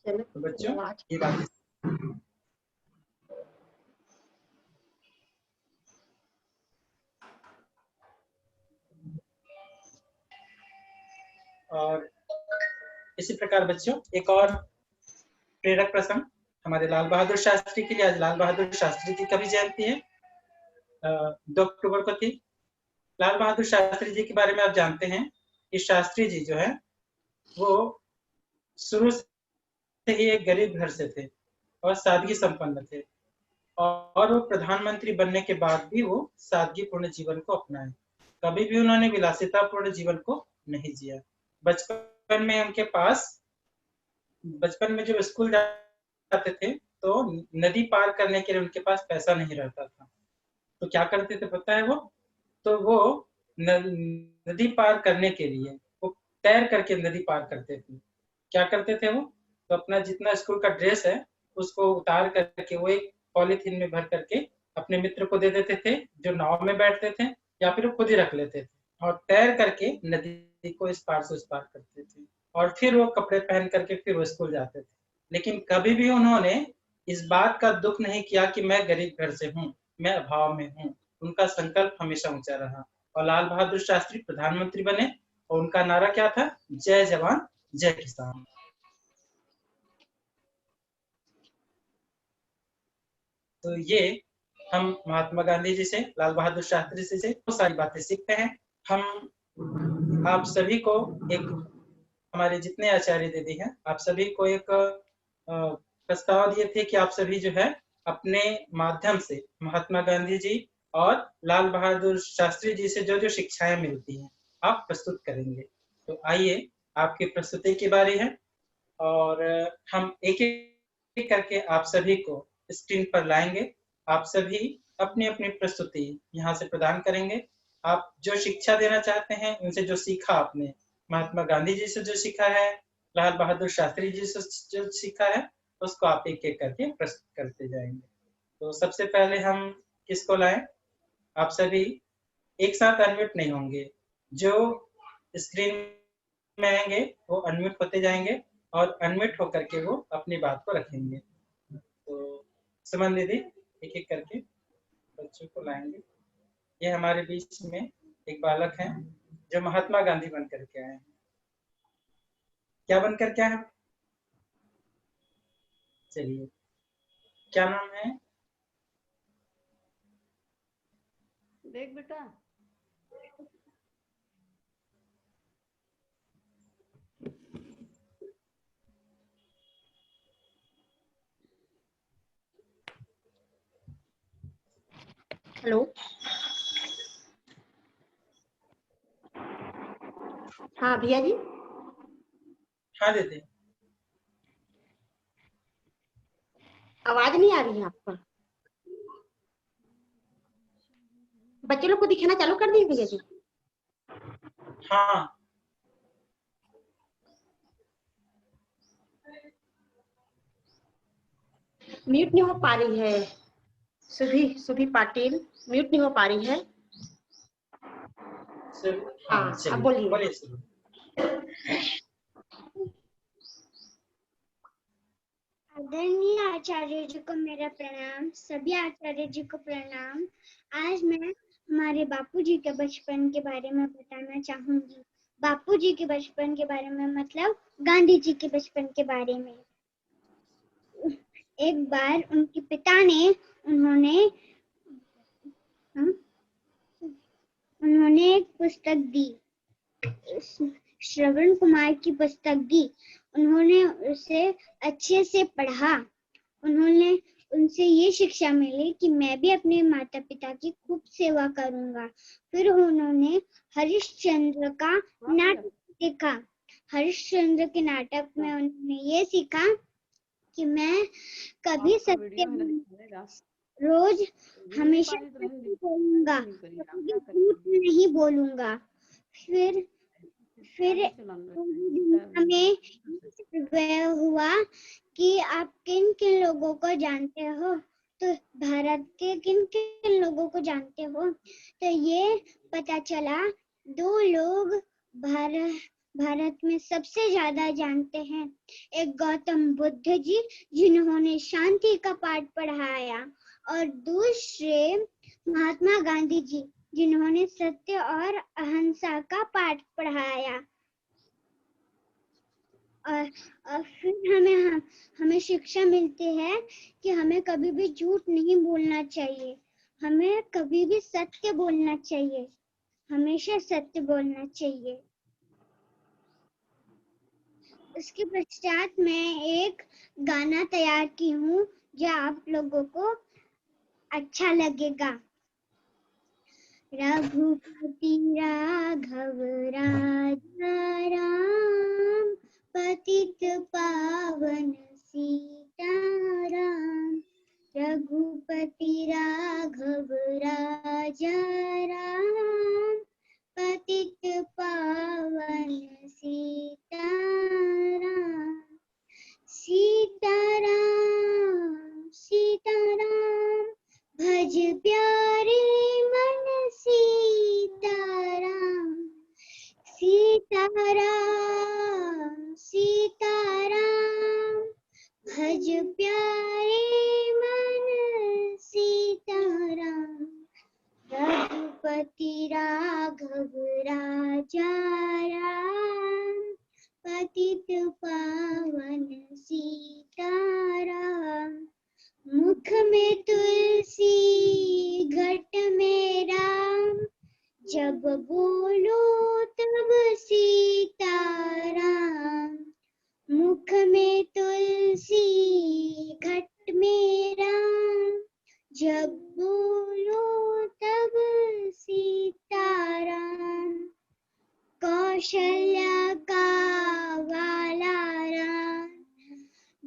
तो बच्चों ये बात, और इसी प्रकार बच्चों एक और प्रेरक प्रसंग हमारे लाल बहादुर शास्त्री के लिए। आज लाल बहादुर शास्त्री जी का भी जयंती है, 2 अक्टूबर को थी। लाल बहादुर शास्त्री जी के बारे में आप जानते हैं कि शास्त्री जी जो है वो शुरू से ही एक गरीब घर से थे और सादगी संपन्न थे, और वो प्रधानमंत्री बनने के बाद भी वो सादगीपूर्ण जीवन को अपनाए। कभी भी उन्होंने विलासितापूर्ण जीवन को नहीं जिया। बचपन में उनके पास, बचपन में जब स्कूल जाते थे तो नदी पार करने के लिए उनके पास पैसा नहीं रहता था, तो क्या करते थे पता है वो? तो वो नदी पार करने के लिए वो तैर करके नदी पार करते थे। क्या करते थे वो? तो अपना जितना स्कूल का ड्रेस है उसको उतार करके वो एक पॉलीथीन में भर करके अपने मित्र को दे देते थे जो नाव में बैठते थे, या फिर वो खुद ही रख लेते थे और तैर करके नदी को इस पार से उस पार करते थे, और फिर वो कपड़े पहन करके फिर वो स्कूल जाते थे। लेकिन कभी भी उन्होंने इस बात का दुख नहीं किया कि मैं गरीब घर से हूँ, मैं अभाव में हूँ। उनका संकल्प हमेशा ऊंचा रहा, और लाल बहादुर शास्त्री प्रधानमंत्री बने और उनका नारा क्या था? जय जवान जय किसान। तो ये हम महात्मा गांधी जी से, लाल बहादुर शास्त्री जी से बहुत सारी बातें सीखते हैं। हम आप सभी को एक, हमारे जितने आचार्य दीदी हैं, आप सभी को एक प्रस्ताव दिए थे कि आप सभी जो है अपने माध्यम से महात्मा गांधी जी और लाल बहादुर शास्त्री जी से जो जो शिक्षाएं मिलती हैं आप प्रस्तुत करेंगे। तो आइए आपकी प्रस्तुति की बारी है और हम एक एक करके आप सभी को स्क्रीन पर लाएंगे। आप सभी अपनी अपनी प्रस्तुति यहाँ से प्रदान करेंगे। आप जो शिक्षा देना चाहते हैं, उनसे जो सीखा आपने, महात्मा गांधी जी से जो सीखा है, लाल बहादुर शास्त्री जी से जो सीखा है, उसको आप एक एक करके प्रस्तुत करते जाएंगे। तो सबसे पहले हम किसको लाएं? आप सभी एक साथ अनम्यूट नहीं होंगे, जो स्क्रीन में आएंगे वो अनम्यूट होते जाएंगे और अनम्यूट होकर के वो अपनी बात को रखेंगे। तो सुमन दीदी एक एक करके बच्चों को लाएंगे। ये हमारे बीच में एक बालक है जो महात्मा गांधी बन करके आए हैं। क्या बनकर क्या है? चलिए, क्या नाम है? देख बेटा, हेलो, हाँ भैया जी। हाँ दीदी। आवाज नहीं आ रही है आपका? बच्चे लोग को दिखाना चालू कर दिए भैया जी? हाँ, म्यूट नहीं हो पा रही है। सुभी पाटिल म्यूट नहीं हो पा रही है। हाँ, अब बोलिए। बोलिए शुरू। आदरणीय आचार्य जी को मेरा प्रणाम, सभी आचार्य जी को प्रणाम। आज मैं हमारे बापू जी के बचपन के बारे में बताना चाहूंगी। बापू जी के बचपन के बारे में मतलब गांधी जी के बचपन के बारे में। एक बार उनके पिता ने उन्होंने एक पुस्तक दी, श्रवण कुमार की पुस्तक दी। उन्होंने उसे अच्छे से पढ़ा। उन्होंने उनसे ये शिक्षा मिली कि मैं भी अपने माता पिता की खूब सेवा करूंगा। फिर उन्होंने हरिश्चंद्र का नाटक देखा। हरिश्चंद्र के नाटक में उन्होंने ये सीखा कि मैं कभी सत्य रोज हमेशा सत्य बोलूंगा, कभी झूठ नहीं बोलूंगा। फिर हमें यह हुआ कि आप किन किन लोगों को जानते हो, तो भारत के किन किन लोगों को जानते हो, तो ये पता चला 2 लोग भारत में सबसे ज्यादा जानते हैं। एक गौतम बुद्ध जी जिन्होंने शांति का पाठ पढ़ाया, और दूसरे महात्मा गांधी जी जिन्होंने सत्य और अहिंसा का पाठ पढ़ाया। और फिर हमें शिक्षा मिलती है कि हमें कभी भी झूठ नहीं बोलना चाहिए, हमें कभी भी सत्य बोलना चाहिए, हमेशा सत्य बोलना चाहिए। इसके पश्चात मैं एक गाना तैयार की हूँ जो आप लोगों को अच्छा लगेगा। रघुपति राघव राजा राम, पतित पावन सीताराम। रघुपति राघव राजा राम, पतित पावन सीताराम। सीताराम सीताराम भज प्यारे मन सीताराम। सीताराम सीताराम भज प्यारे मन सीताराम। रघुपति राघव राजा राम, पतित पावन सीताराम। मुख में तुलसी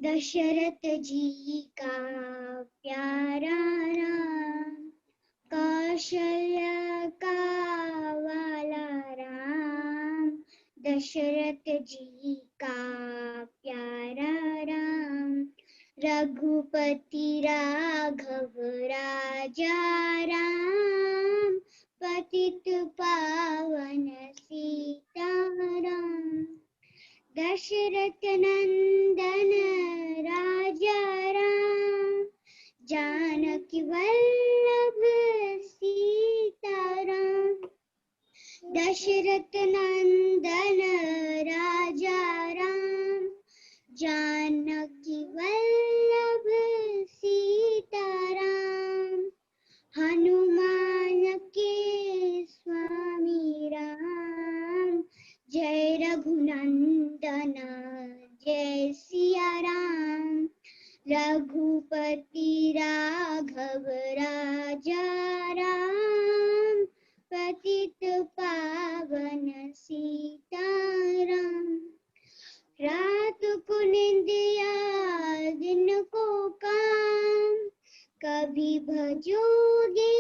दशरथ जी का प्यारा राम, कौशल्या का वाला राम, दशरथ जी का प्यारा राम, रघुपति राघव राजा राम, पतित पावन सीताराम, दशरथ नंदन राजा राम, जानकी वल्लभ सीताराम, दशरथ नंदन राजा राम, जानकी वल्लभ सीताराम, हनुमान के स्वामी राम, जय रघुनंदन जय सिया राम, रघुपति राघव राजा राम, पतित पावन सीताराम, रात को निंदिया दिन को काम, कभी भजोगे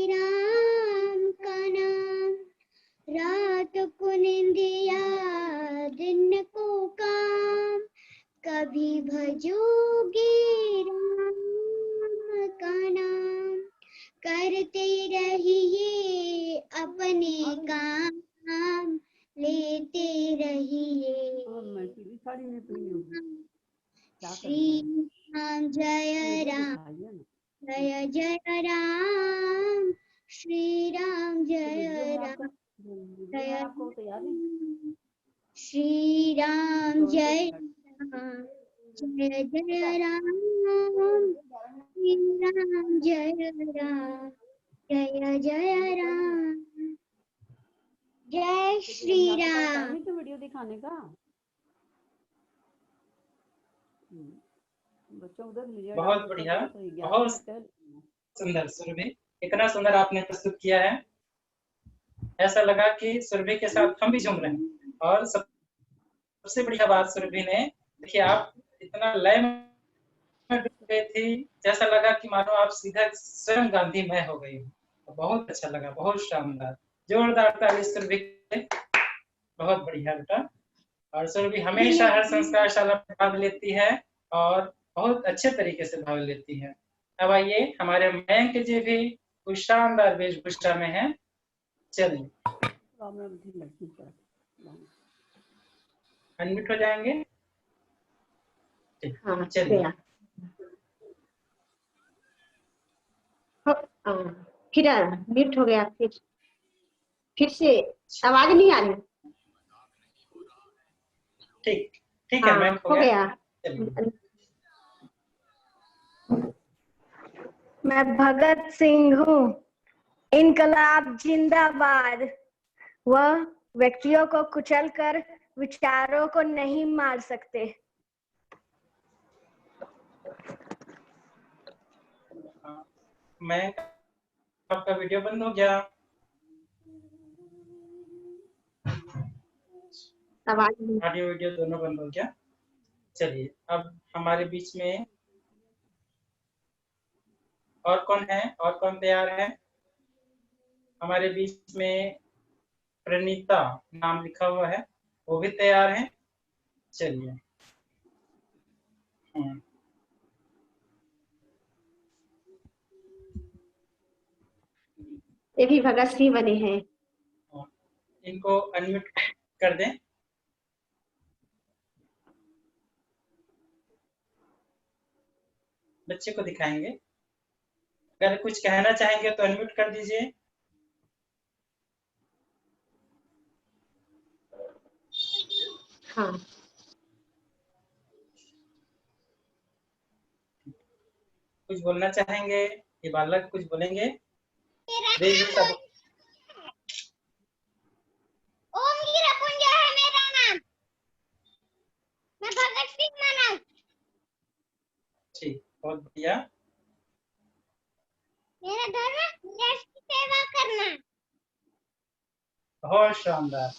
राम का नाम, रात को निंदिया दिन को काम, कभी भजोगे राम का नाम, करते रहिए अपने काम, लेते रहिए श्री राम जय राम, जय जय राम, श्री राम जय राम, जय श्री राम जय राम, जय जय राम, श्री राम जय राम, जय जय राम, जय श्री राम। तो वीडियो दिखाने का बच्चों उधर बहुत बढ़िया, बहुत सुंदर सुरभि, इतना सुंदर आपने प्रस्तुत किया है, ऐसा लगा कि सुरभि के साथ हम भी झूम रहे हैं। और सबसे बढ़िया बात सुरभि ने, देखिए आप इतना लय में डूब गई थी, जैसा लगा कि मानो आप सीधा स्वयं गांधी मय हो गई हो। बहुत अच्छा लगा, बहुत शानदार, जोरदार ताली सुरभि के, बहुत बढ़िया बेटा। और सुरभि हमेशा हर संस्कारशाला में भाग लेती है और बहुत अच्छे तरीके से भाग लेती है। अब आइए हमारे मयंक जी भी कुछ शानदार वेशभूषा में हैं, चलिए अनम्यूट हो जाएंगे। हाँ चलिए गया। फिर म्यूट हो गया, फिर से आवाज नहीं आ रही। ठीक ठीक है, मैं हो गया। मैं भगत सिंह हूँ। इनकलाब जिंदाबाद। वह व्यक्तियों को कुचलकर विचारों को नहीं मार सकते। मैं आपका वीडियो बंद हो गया, ऑडियो वीडियो दोनों बंद हो गया। चलिए अब हमारे बीच में और कौन है, और कौन तैयार है? हमारे बीच में प्रणीता नाम लिखा हुआ है, वो भी तैयार है। चलिए ये भी भगत सिंह बने हैं। इनको अनम्यूट कर दें। बच्चे को दिखाएंगे, अगर कुछ कहना चाहेंगे तो अनम्यूट कर दीजिए। हाँ कुछ बोलना चाहेंगे? ये बालक कुछ बोलेंगे? ओम गिरपुंज है मेरा नाम, मैं भगत सिंह मानव। ठीक, बहुत बढ़िया। मेरा धर्म देश की सेवा करना। बहुत शानदार।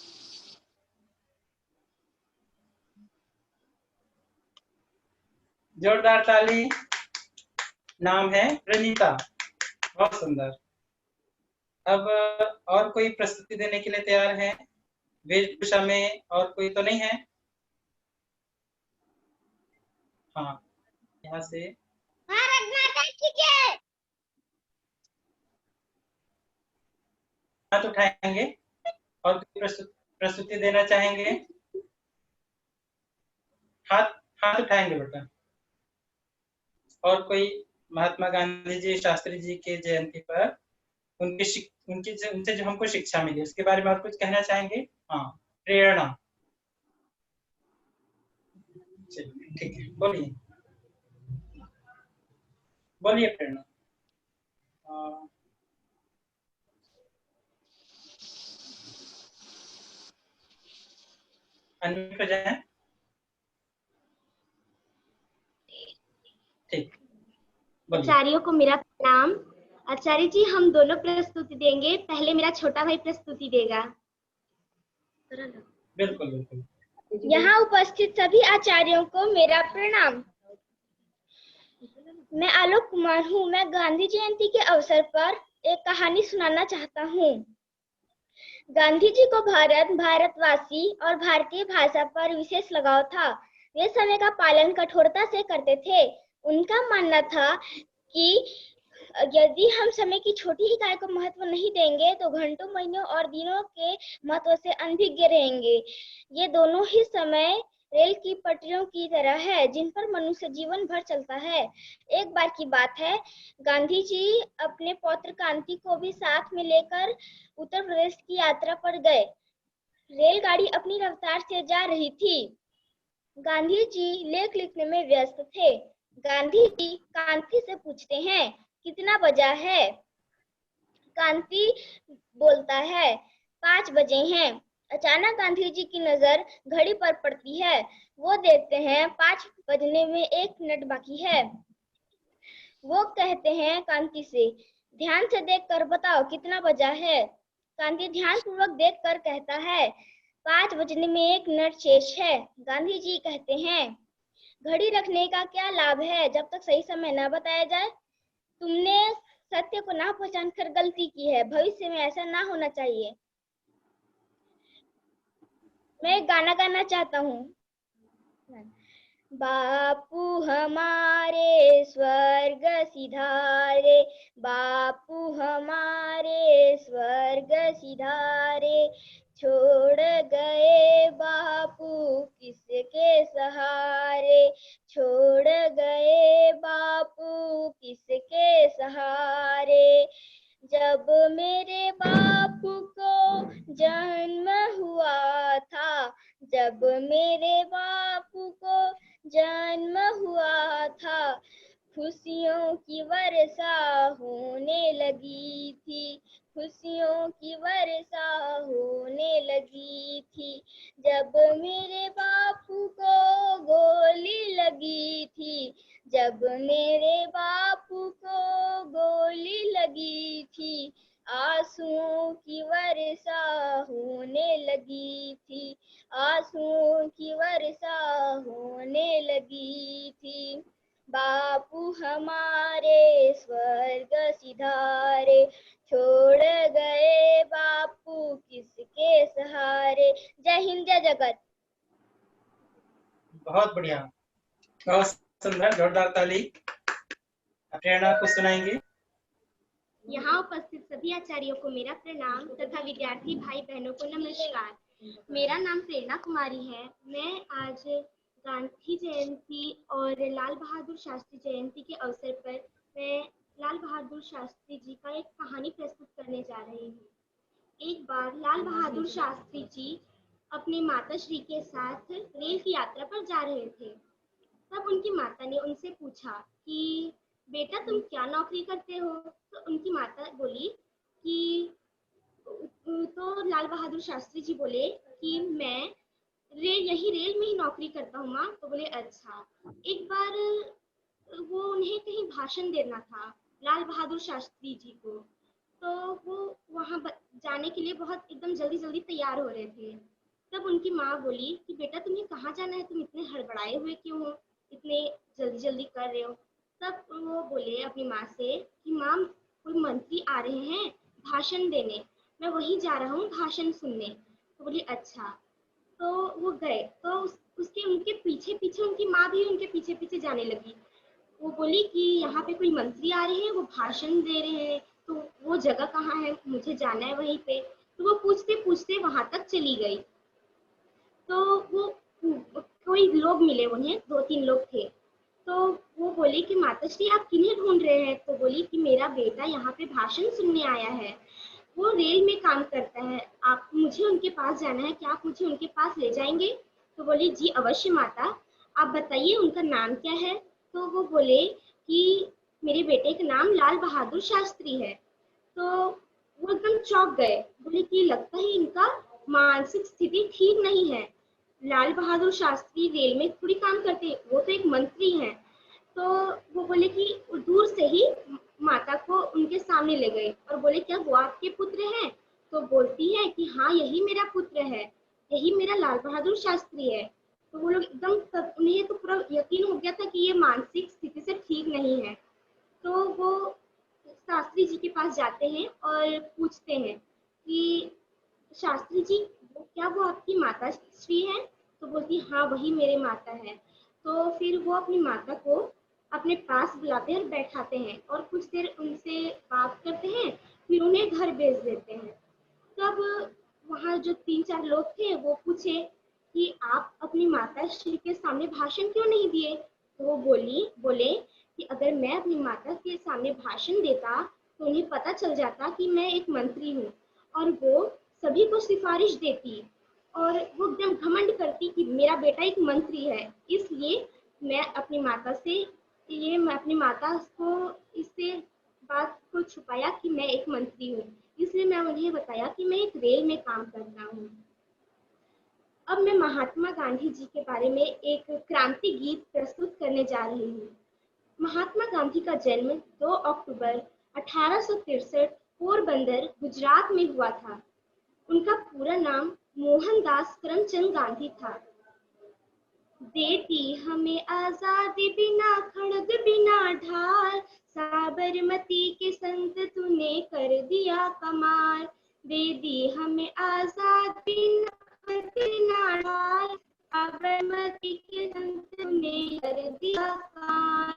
जोरदार ताली। नाम है प्रणीता। बहुत सुंदर। अब और कोई प्रस्तुति देने के लिए तैयार है? वेशभूषा में और कोई तो नहीं है? हाँ, यहाँ से भारत माता की जय। हाथ उठाएंगे और कोई प्रस्तुति देना चाहेंगे? हाथ उठाएंगे बेटा। और कोई महात्मा गांधी जी, शास्त्री जी के जयंती पर उनसे जो हमको शिक्षा मिली उसके बारे में और कुछ कहना चाहेंगे? हाँ, प्रेरणा। चलिए ठीक है, बोलिए बोलिए प्रेरणा। अनम्यूट हो जाए। ठीक, आचार्यों को मेरा प्रणाम। आचार्य जी, हम दोनों प्रस्तुति देंगे। पहले मेरा छोटा भाई प्रस्तुति देगा। बिल्कुल बिल्कुल। यहाँ उपस्थित सभी आचार्यों को मेरा प्रणाम। मैं आलोक कुमार हूँ। मैं गांधी जयंती के अवसर पर एक कहानी सुनाना चाहता हूँ। गांधी जी को भारत, भारतवासी और भारतीय भाषा पर विशेष लगाव था। वे समय का पालन कठोरता से करते थे। उनका मानना था कि यदि हम समय की छोटी इकाई को महत्व नहीं देंगे तो घंटों, महीनों और दिनों के महत्व से अनभिज्ञ रहेंगे। ये दोनों ही समय रेल की पटरियों की तरह है जिन पर मनुष्य जीवन भर चलता है। एक बार की बात है, गांधी जी अपने पौत्र कांति को भी साथ में लेकर उत्तर प्रदेश की यात्रा पर गए। रेलगाड़ी अपनी रफ्तार से जा रही थी। गांधी जी लेख लिखने में व्यस्त थे। गांधी जी कांति से पूछते हैं, कितना बजा है? कांति बोलता है, 5 बजे हैं। अचानक गांधी जी की नजर घड़ी पर पड़ती है। वो देखते हैं 5 बजने में 1 मिनट बाकी है। वो कहते हैं कांति से, ध्यान से देखकर बताओ कितना बजा है? कांति ध्यान पूर्वक देखकर कहता है, 5 बजने में 1 मिनट शेष है। गांधी जी कहते हैं, घड़ी रखने का क्या लाभ है जब तक सही समय न बताया जाए? तुमने सत्य को ना पहचान कर गलती की है। भविष्य में ऐसा ना होना चाहिए। मैं एक गाना गाना चाहता हूँ। बापू हमारे स्वर्ग सिधारे, बापू हमारे स्वर्ग सिधारे, छोड़ गए बापू किसके सहारे, छोड़ गए बापू किसके सहारे। जब मेरे बापू को जन्म हुआ था, जब मेरे बापू को जन्म हुआ था, खुशियों की वर्षा होने लगी थी, खुशियों की वर्षा होने लगी थी। जब मेरे बापू को गोली लगी थी, जब मेरे बापू को गोली लगी थी, आंसुओं की वर्षा होने लगी थी, आंसुओं की वर्षा होने लगी थी। बापू हमारे स्वर्ग सिधारे, छोड़ गए बापू किसके सहारे। जय हिंद, जय जगत। बहुत बढ़िया, बहुत सुंदर, जोरदार ताली। प्रेरणा को सुनाएंगे। यहाँ उपस्थित सभी आचार्यों को मेरा प्रणाम तथा विद्यार्थी भाई बहनों को नमस्कार। मेरा नाम प्रेरणा कुमारी है। मैं आज गांधी जयंती और लाल बहादुर शास्त्री जयंती के अवसर पर मैं लाल बहादुर शास्त्री जी का एक कहानी प्रस्तुत करने जा रही हूँ। एक बार लाल बहादुर शास्त्री जी अपने माताश्री के साथ रेल की यात्रा पर जा रहे थे। तब उनकी माता ने उनसे पूछा कि बेटा तुम क्या नौकरी करते हो? तो उनकी माता बोली कि तो लाल बहादुर शास्त्री जी बोले कि मैं यही रेल में ही नौकरी करता हूँ माँ। तो बोले अच्छा। एक बार वो उन्हें कहीं भाषण देना था लाल बहादुर शास्त्री जी को, तो वो वहाँ जाने के लिए बहुत एकदम जल्दी जल्दी तैयार हो रहे थे। तब उनकी माँ बोली कि बेटा तुम्हें कहाँ जाना है, तुम इतने हड़बड़ाए हुए क्यों हो? इतने जल्दी जल्दी कर रहे हो। तब वो बोले अपनी माँ से कि माँ, कोई मंत्री आ रहे हैं भाषण देने, मैं वहीं जा रहा हूँ भाषण सुनने। तो बोली अच्छा। तो वो गए, तो उसके उनके पीछे पीछे उनकी माँ भी उनके पीछे पीछे जाने लगी। वो बोली कि यहाँ पे कोई मंत्री आ रहे हैं, वो भाषण दे रहे हैं, तो वो जगह कहाँ है, मुझे जाना है वहीं पे। तो वो पूछते पूछते वहां तक चली गई। तो वो कोई लोग मिले उन्हें, 2-3 लोग थे। तो वो बोली कि माताश्री आप किन्हें ढूंढ रहे हैं? तो बोली कि मेरा बेटा यहाँ पे भाषण सुनने आया है, वो रेल में काम करता है, आप मुझे उनके पास जाना है, क्या आप मुझे उनके पास ले जाएंगे? तो बोली जी अवश्य माता, आप बताइए उनका नाम क्या है? तो वो बोले कि मेरे बेटे का नाम लाल बहादुर शास्त्री है। तो वो एकदम चौंक गए, बोले कि लगता है इनका मानसिक स्थिति ठीक नहीं है। लाल बहादुर शास्त्री रेल में थोड़ी काम करते, वो तो एक मंत्री हैं। तो वो बोले कि दूर से ही माता को उनके सामने ले गए और बोले क्या वो आपके पुत्र हैं? तो बोलती है कि हाँ यही मेरा पुत्र है, यही मेरा लाल बहादुर शास्त्री है। तो वो लोग एकदम उन्हें तो पूरा यकीन हो गया था कि ये मानसिक स्थिति से ठीक नहीं है। तो वो शास्त्री जी के पास जाते हैं और पूछते हैं कि शास्त्री जी क्या वो आपकी माता श्री है? तो बोलती हाँ वही मेरे माता है। तो फिर वो अपनी माता को अपने पास बुलाते हैं और बैठाते हैं और कुछ देर उनसे बात करते हैं, फिर उन्हें घर भेज देते हैं। तब वहाँ जो 3-4 लोग थे वो पूछे कि आप अपनी माता श्री के सामने भाषण क्यों नहीं दिए? तो वो बोले कि अगर मैं अपनी माता के सामने भाषण देता तो उन्हें पता चल जाता कि मैं एक मंत्री हूँ और वो सभी को सिफारिश देती और वो एकदम घमंड करती कि मेरा बेटा एक मंत्री है। इसलिए मैं अपनी माता को इससे बात को छुपाया कि मैं एक मंत्री हूँ, इसलिए मैं उन्हें बताया कि मैं एक रेल में काम करता हूँ। अब मैं महात्मा गांधी जी के बारे में एक क्रांति गीत प्रस्तुत करने जा रही हूँ। महात्मा गांधी का जन्म 2 अक्टूबर 1863 पोरबंदर गुजरात में हुआ था। उनका पूरा नाम मोहनदास करमचंद गांधी था। देती हमें आजादी बिना खड़ग बिना ढाल, साबरमती के संत तूने कर दिया कमाल। दे दी हमें आजादी बिना ढाल, साबरमती के संत तूने कर दिया कमाल।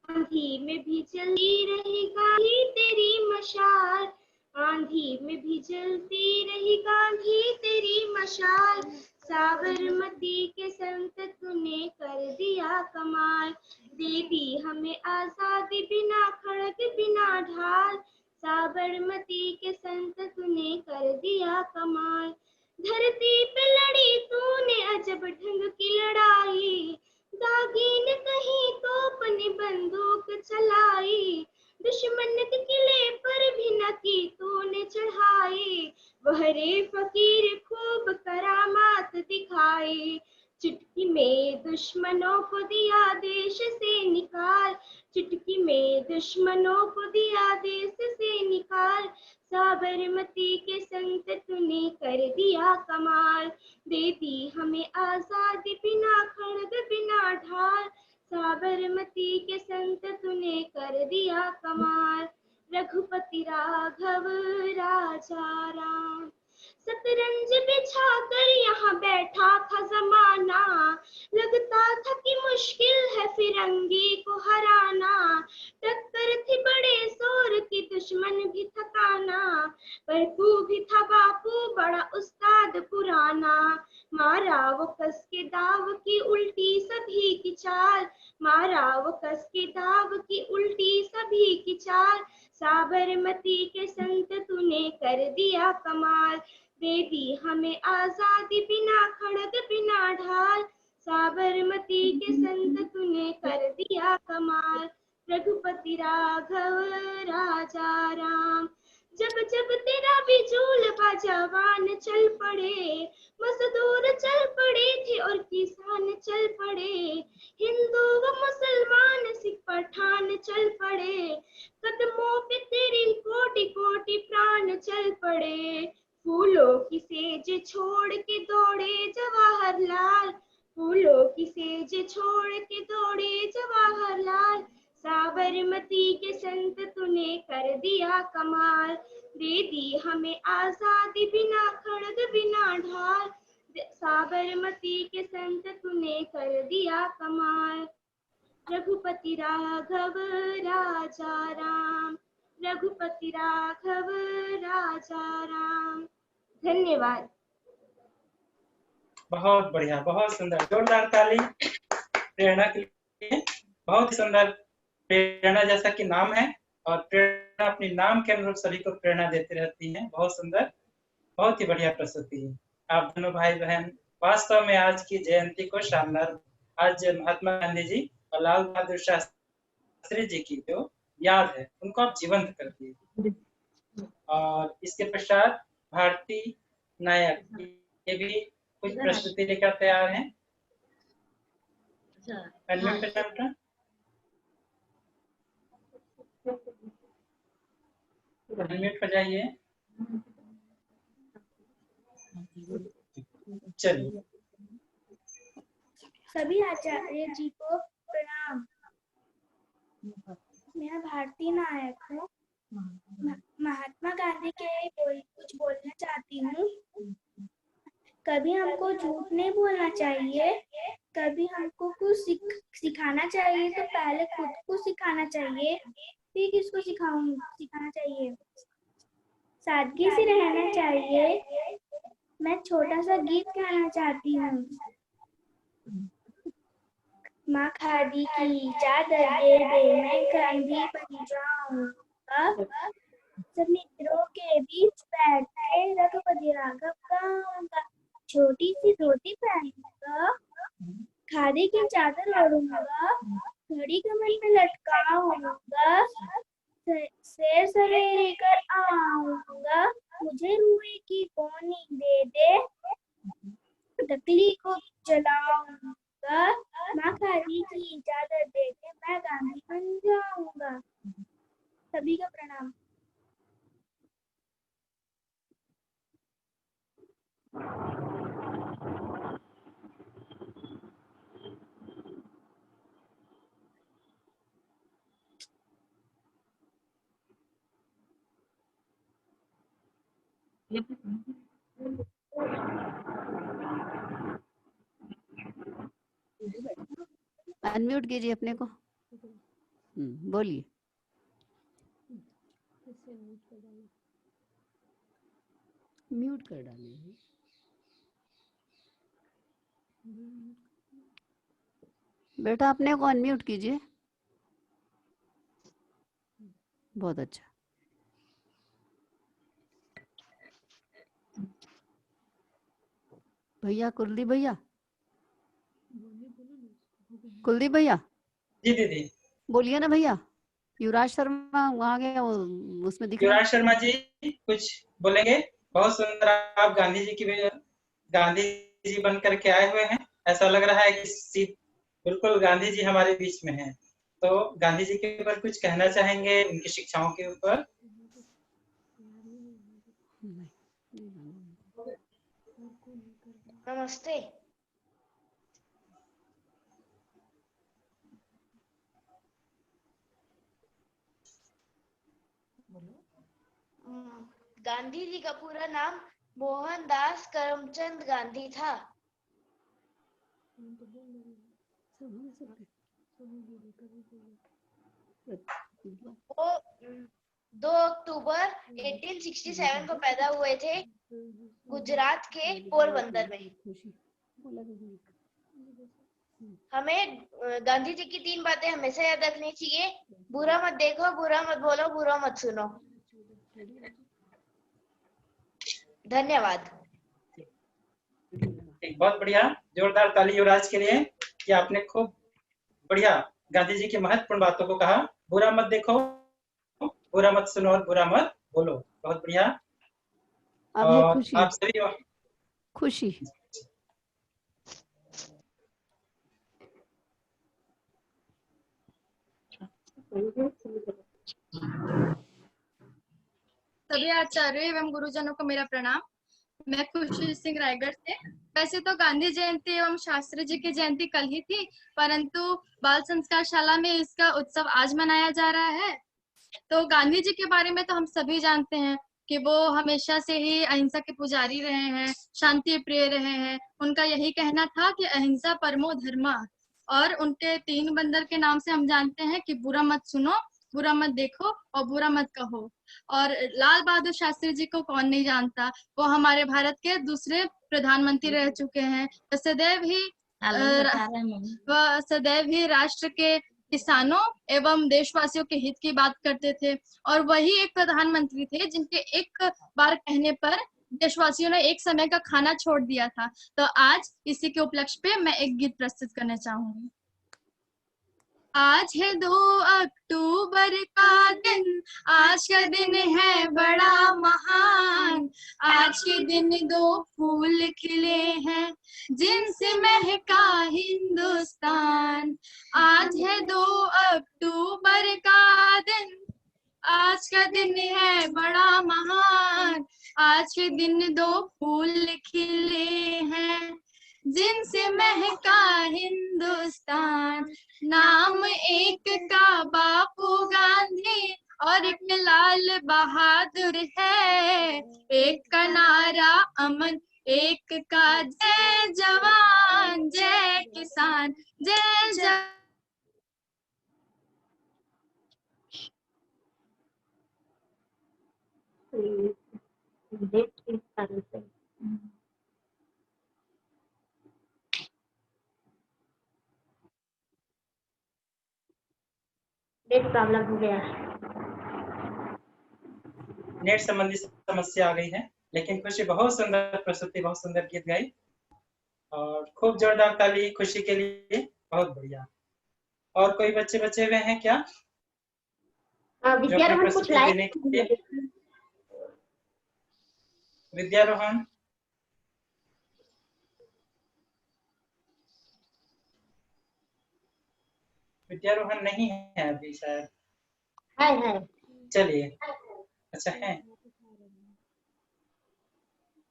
आंधी में भी चलती रही गांधी तेरी मशाल, आंधी में भी जलती रही गांधी तेरी मशाल। साबरमती के संत तूने कर दिया कमाल। दे दी हमें आजादी बिना खड़ग बिना ढाल, साबरमती के संत तूने कर दिया कमाल। धरती पे लड़ी तूने अजब ढंग की लड़ाई, दागी ने कहीं तोप ने बंदूक चलाई, दुश्मन के किले पर भी न की तूने चढ़ाई। वह रे फकीर खूब करामात दिखाई, चुटकी में दुश्मनों को दिया देश से निकाल, चुटकी में दुश्मनों को दिया देश से निकाल। साबरमती के संत तूने कर दिया कमाल। दे दी हमें आजादी बिना खड़ग बिना ढाल, साबरमती के संत तूने कर दिया कमाल। रघुपति राघव राजा राम, शतरंज बिछा कर यहाँ बैठा था जमाना, लगता था कि मुश्किल है फिरंगी को हराना। टक्कर थी बड़े जोर की दुश्मन भी थकाना, पर तू भी था बापू बड़ा उस्ताद पुराना। मारा वो कस के दाव की उल्टी सभी की चाल, मारा वो कस के दाव की उल्टी सभी की चाल। साबरमती के संत तूने कर दिया कमाल। दे दी हमें आजादी बिना खड़ग बिना ढाल, साबरमती के संत तूने कर दिया कमाल। रघुपति राघव राजा राम, जब जब तेरा बिजूल बाजावान चल पड़े, मजदूर चल पड़े थे और किसान चल पड़े, हिंदू व मुसलमान सिख पठान चल पड़े, कदमों पे तेरी कोटि कोटि प्राण चल पड़े। फूलों की सेज छोड़ के दौड़े जवाहरलाल, फूलों की सेज छोड़ के दौड़े जवाहरलाल, साबरमती के संत तूने कर दिया कमाल, दे दी हमें आजादी बिना खड़ग बिना ढाल, साबरमती के संत तूने कर दिया कमाल। रघुपति राघव राजा राम, रघुपति राघव राजा राम। धन्यवाद। बहुत बढ़िया, बहुत सुंदर, जोरदार ताली प्रेरणा के लिए। बहुत ही सुंदर। प्रेरणा जैसा कि नाम है, और प्रेरणा अपने नाम के अनुरूप सभी को प्रेरणा देती रहती है। बहुत सुंदर, बहुत ही बढ़िया प्रस्तुति है। आप दोनों भाई बहन वास्तव में आज की जयंती को शानदार, आज महात्मा गांधी जी और लाल बहादुर शास्त्री जी की जो याद है उनको आप जीवंत कर दिए। और इसके पश्चात भारती नायक ये भी कुछ प्रस्तुति लेकर तैयार हैं। अनम्यूट हो जाइए। चलिए। सभी आचार्य जी को प्रणाम। मैं भारती नायक हूँ। महात्मा गांधी के कुछ बोलना चाहती हूँ। कभी हमको झूठ नहीं बोलना चाहिए, कभी हमको कुछ सिखाना चाहिए तो पहले खुद को सिखाना चाहिए, फिर किसको सिखाना चाहिए। सादगी से रहना चाहिए। मैं छोटा सा गीत गाना चाहती हूँ। माँ खादी की चादर दे दे, मैं गांधी बन जाऊंगा। सब मित्रों के बीच बैठ के रघुपति राघव गाऊंगा। छोटी सी धोती पहनूंगा, खादी की चादर ओढ़ूंगा, घड़ी कमर में लटकाऊंगा, शेर सवेरे कर आऊंगा। मुझे रुई की पोनी दे दे, तकली को जलाऊंगा। माँ खादी की चादर दे के मैं गांधी बन जाऊंगा। सभी का प्रणाम। अनम्यूट कीजिए अपने को। बोलिए। म्यूट कर डालिए। बेटा अपने को अनम्यूट कीजिए। बहुत अच्छा। भैया कुलदीप भैया, कुलदीप भैया जी दीदी बोलिए ना भैया। युवराज शर्मा वहाँ गया, वो उसमें दिख रहा है। युवराज शर्मा जी कुछ बोलेंगे। बहुत सुंदर, आप गांधी जी की गांधी जी बन करके आए हुए हैं। ऐसा लग रहा है कि बिल्कुल गांधी जी हमारे बीच में हैं। तो गांधी जी के ऊपर कुछ कहना चाहेंगे, उनकी शिक्षाओं के ऊपर? नमस्ते। गांधी जी का पूरा नाम मोहनदास करमचंद गांधी था। वो 2 अक्टूबर 1867 को पैदा हुए थे गुजरात के पोरबंदर में। हमें गांधी जी की 3 बातें हमेशा याद रखनी चाहिए। बुरा मत देखो, बुरा मत बोलो, बुरा मत सुनो। धन्यवाद। बहुत बढ़िया, जोरदार ताली युवराज के लिए कि आपने खूब बढ़िया गांधी जी की महत्वपूर्ण बातों को कहा। बुरा मत देखो, बुरा मत सुनो और बुरा मत बोलो। बहुत बढ़िया। अब है खुशी। आप सभी खुशी। सभी आचार्य एवं गुरुजनों को मेरा प्रणाम। मैं खुशी सिंह रायगढ़ से। वैसे तो गांधी जयंती एवं शास्त्री जी की जयंती कल ही थी, परंतु बाल संस्कार शाला में इसका उत्सव आज मनाया जा रहा है। तो गांधी जी के बारे में तो हम सभी जानते हैं कि वो हमेशा से ही अहिंसा के पुजारी रहे हैं, शांति प्रिय रहे हैं। उनका यही कहना था कि अहिंसा परमो धर्मा, और उनके 3 बंदर के नाम से हम जानते हैं कि बुरा मत सुनो, बुरा मत देखो और बुरा मत कहो। और लाल बहादुर शास्त्री जी को कौन नहीं जानता, वो हमारे भारत के दूसरे प्रधानमंत्री रह चुके हैं। वह सदैव ही राष्ट्र के किसानों एवं देशवासियों के हित की बात करते थे, और वही एक प्रधानमंत्री थे जिनके एक बार कहने पर देशवासियों ने एक समय का खाना छोड़ दिया था। तो आज इसी के उपलक्ष्य पे मैं एक गीत प्रस्तुत करना चाहूंगी। आज है 2 अक्टूबर का दिन, आज का दिन है बड़ा महान। आज के दिन 2 फूल खिले हैं जिनसे महका हिंदुस्तान। आज है 2 अक्टूबर का दिन, आज का दिन है बड़ा महान। आज के दिन 2 फूल खिले हैं जिनसे महका हिंदुस्तान। नाम एक का बापू गांधी और एक लाल बहादुर है। एक का नारा अमन, एक का जय जवान जय किसान जय जवान। नेट प्रॉब्लम हो गया, नेट संबंधी समस्या आ गई है, लेकिन खुशी बहुत सुंदर प्रस्तुति, बहुत सुंदर गीत गाई और खूब जोरदार ताली खुशी के लिए, बहुत बढ़िया। और कोई बच्चे बचे हुए हैं क्या? विद्यारोहण कुछ लाइक विद्यारोहण विद्यारोहण नहीं है अभी शायद। है चलिए, अच्छा है।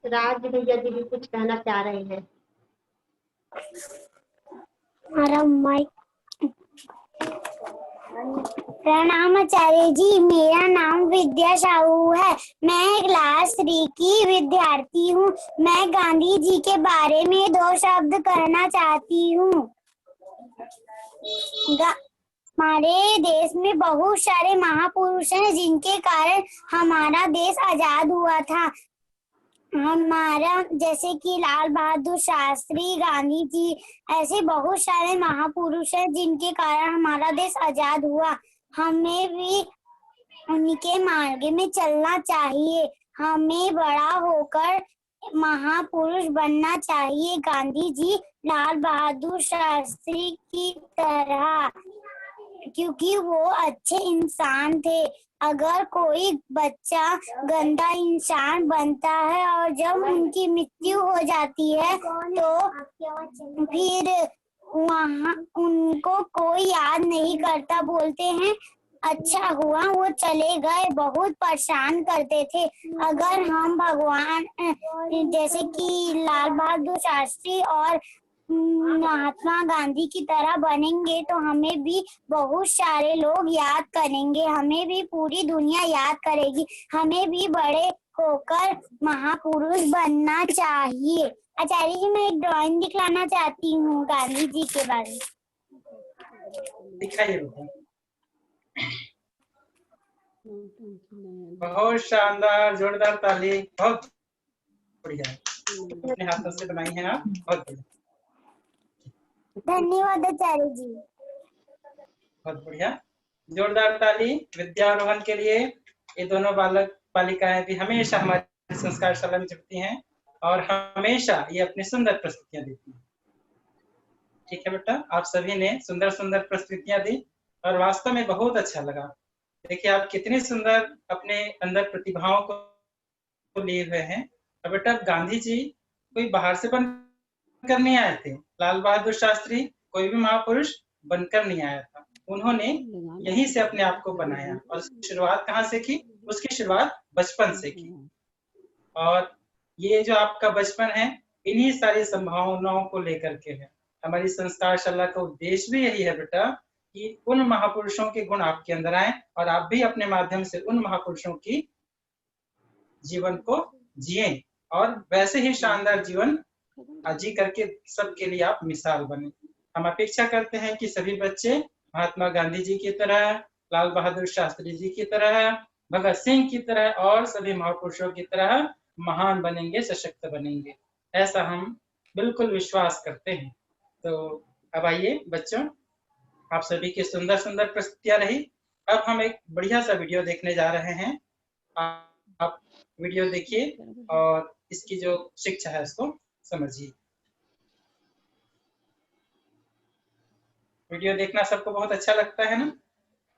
राज भैया जी भी कुछ कहना चाह रहे हैं। हमारा माइक। प्रणाम आचार्य जी, मेरा नाम विद्या साहू है। मैं क्लास 3 की विद्यार्थी हूँ। मैं गांधी जी के बारे में 2 शब्द कहना चाहती हूँ। हमारे देश में बहुत सारे महापुरुष हैं जिनके कारण हमारा देश आजाद हुआ था। हमारा जैसे कि लाल बहादुर शास्त्री, गांधी जी, ऐसे बहुत सारे महापुरुष हैं जिनके कारण हमारा देश आजाद हुआ। हमें भी उनके मार्ग में चलना चाहिए। हमें बड़ा होकर महापुरुष बनना चाहिए, गांधी जी, लाल बहादुर शास्त्री की तरह, क्योंकि वो अच्छे इंसान थे। अगर कोई बच्चा गंदा इंसान बनता है और जब उनकी मृत्यु हो जाती है तो फिर वहाँ उनको कोई याद नहीं करता, बोलते हैं अच्छा हुआ वो चले गए, बहुत परेशान करते थे। अगर हम भगवान जैसे कि लाल बहादुर शास्त्री और महात्मा गांधी की तरह बनेंगे तो हमें भी बहुत सारे लोग याद करेंगे, हमें भी पूरी दुनिया याद करेगी। हमें भी बड़े होकर महापुरुष बनना चाहिए। आचार्य जी, मैं एक ड्राइंग दिखलाना चाहती हूँ गांधी जी के बारे में। दिखाइए। बहुत शानदार, जोरदार ताली, बहुत बढ़िया। अपने हाथों से बनाई है आप, बहुत बढ़िया। धन्यवाद आचार्य जी। बहुत बढ़िया, जोरदार ताली विद्यारोहण के लिए। ये दोनों बालक बालिकाएं भी हमेशा हमारी संस्कारशाला में जुड़ती हैं और हमेशा ये अपनी सुंदर प्रस्तुतियां देती हैं। ठीक है बेटा, आप सभी ने सुंदर सुंदर प्रस्तुतियां दी और वास्तव में बहुत अच्छा लगा। देखिए आप कितनी सुंदर अपने अंदर प्रतिभाओं को लिए हुए हैं। और बेटा गांधी जी कोई बाहर से बनकर नहीं आए थे, लाल बहादुर शास्त्री कोई भी महापुरुष बनकर नहीं आया था, उन्होंने यहीं से अपने आप को बनाया। और शुरुआत कहाँ से की? उसकी शुरुआत बचपन से की। और ये जो आपका बचपन है इन्हीं सारी संभावनाओं को लेकर के है। हमारी संस्कारशाला का उद्देश्य भी यही है बेटा कि उन महापुरुषों के गुण आपके अंदर आए और आप भी अपने माध्यम से उन महापुरुषों की जीवन को जिए और वैसे ही शानदार जीवन जी करके सबके लिए आप मिसाल बने। हम अपेक्षा करते हैं कि सभी बच्चे महात्मा गांधी जी की तरह, लाल बहादुर शास्त्री जी की तरह, भगत सिंह की तरह और सभी महापुरुषों की तरह महान बनेंगे, सशक्त बनेंगे, ऐसा हम बिल्कुल विश्वास करते हैं। तो अब आइए बच्चों, आप सभी की सुंदर सुंदर प्रस्तुतियां रही। अब हम एक बढ़िया सा वीडियो देखने जा रहे हैं। आप वीडियो देखिए और इसकी जो शिक्षा है उसको समझिए। वीडियो देखना सबको बहुत अच्छा लगता है ना?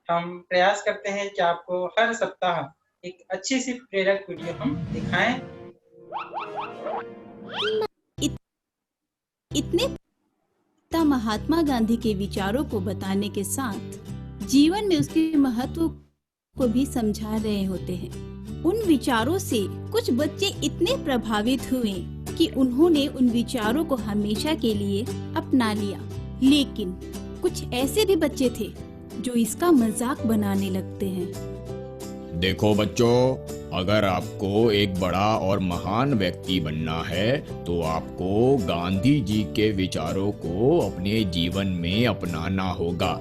हम प्रयास करते हैं कि आपको हर सप्ताह एक अच्छी सी प्रेरक वीडियो हम दिखाएं। इतने महात्मा गांधी के विचारों को बताने के साथ जीवन में उसके महत्व को भी समझा रहे होते हैं। उन विचारों से कुछ बच्चे इतने प्रभावित हुए कि उन्होंने उन विचारों को हमेशा के लिए अपना लिया, लेकिन कुछ ऐसे भी बच्चे थे जो इसका मजाक बनाने लगते हैं। देखो बच्चों, अगर आपको एक बड़ा और महान व्यक्ति बनना है तो आपको गांधी जी के विचारों को अपने जीवन में अपनाना होगा।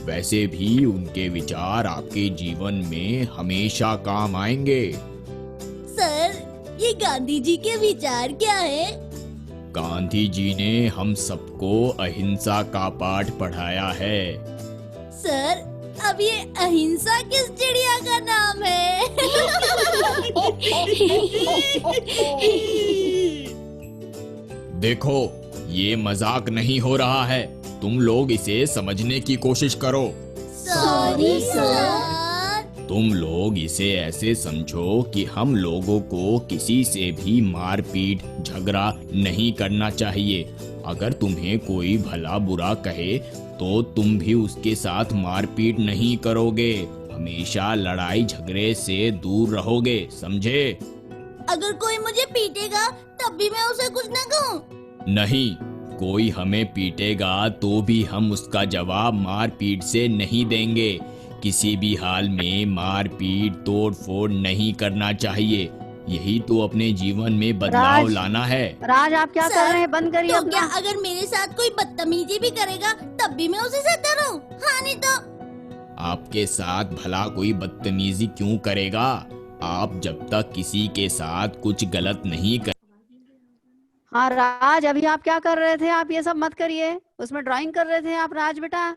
वैसे भी उनके विचार आपके जीवन में हमेशा काम आएंगे। सर, ये गांधी जी के विचार क्या है? गांधी जी ने हम सबको अहिंसा का पाठ पढ़ाया है। सर, अब ये अहिंसा किस चिड़िया का नाम है? देखो, ये मजाक नहीं हो रहा है, तुम लोग इसे समझने की कोशिश करो। Sorry sir. तुम लोग इसे ऐसे समझो कि हम लोगों को किसी से भी मारपीट झगड़ा नहीं करना चाहिए। अगर तुम्हें कोई भला बुरा कहे तो तुम भी उसके साथ मारपीट नहीं करोगे, हमेशा लड़ाई झगड़े से दूर रहोगे, समझे? अगर कोई मुझे पीटेगा तब भी मैं उसे कुछ न कहूँ? नहीं, कोई हमें पीटेगा तो भी हम उसका जवाब मारपीट से नहीं देंगे। किसी भी हाल में मारपीट तोड़ फोड़ नहीं करना चाहिए। यही तो अपने जीवन में बदलाव लाना है। राज, आप क्या कर रहे हैं? बंद करिए तो क्या अगर मेरे साथ कोई बदतमीजी भी करेगा तब भी मैं उसे सहता रहूं? हाँ, नहीं तो? आपके साथ भला कोई बदतमीजी क्यों करेगा? आप जब तक किसी के साथ कुछ गलत नहीं कर। हाँ राज, अभी आप क्या कर रहे थे? आप ये सब मत करिए। उसमें ड्राइंग कर रहे थे आप, राज बेटा।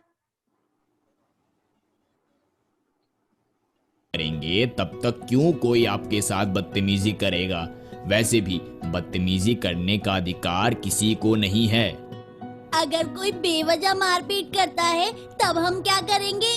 करेंगे तब तक क्यों कोई आपके साथ बदतमीजी करेगा? वैसे भी बदतमीजी करने का अधिकार किसी को नहीं है। अगर कोई बेवजह मारपीट करता है तब हम क्या करेंगे?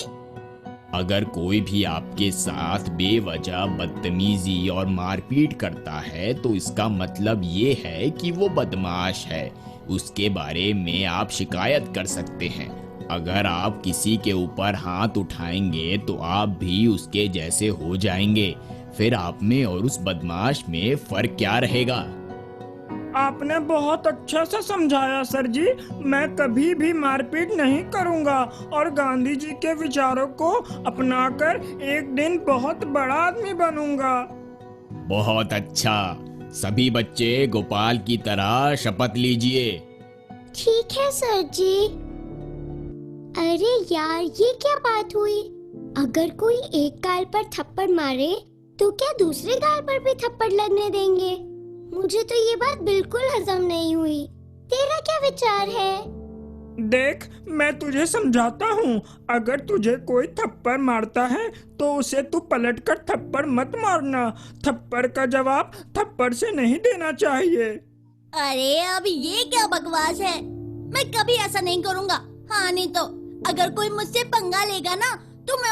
अगर कोई भी आपके साथ बेवजह बदतमीजी और मारपीट करता है तो इसका मतलब ये है कि वो बदमाश है। उसके बारे में आप शिकायत कर सकते हैं। अगर आप किसी के ऊपर हाथ उठाएंगे तो आप भी उसके जैसे हो जाएंगे। फिर आप में और उस बदमाश में फर्क क्या रहेगा? आपने बहुत अच्छा सा समझाया सर जी। मैं कभी भी मारपीट नहीं करूंगा और गांधी जी के विचारों को अपनाकर एक दिन बहुत बड़ा आदमी बनूंगा। बहुत अच्छा। सभी बच्चे गोपाल की तरह शपथ लीजिए। ठीक है सर जी। अरे यार, ये क्या बात हुई? अगर कोई एक गाल पर थप्पड़ मारे तो क्या दूसरे गाल पर भी थप्पड़ लगने देंगे? मुझे तो ये बात बिल्कुल हजम नहीं हुई। तेरा क्या विचार है? देख, मैं तुझे समझाता हूँ। अगर तुझे कोई थप्पड़ मारता है तो उसे तू पलटकर थप्पड़ मत मारना। थप्पड़ का जवाब थप्पड़ से नहीं देना चाहिए। अरे अब ये क्या बकवास है? मैं कभी ऐसा नहीं करूँगा। हाँ, नहीं तो अगर कोई मुझसे पंगा लेगा ना तो मैं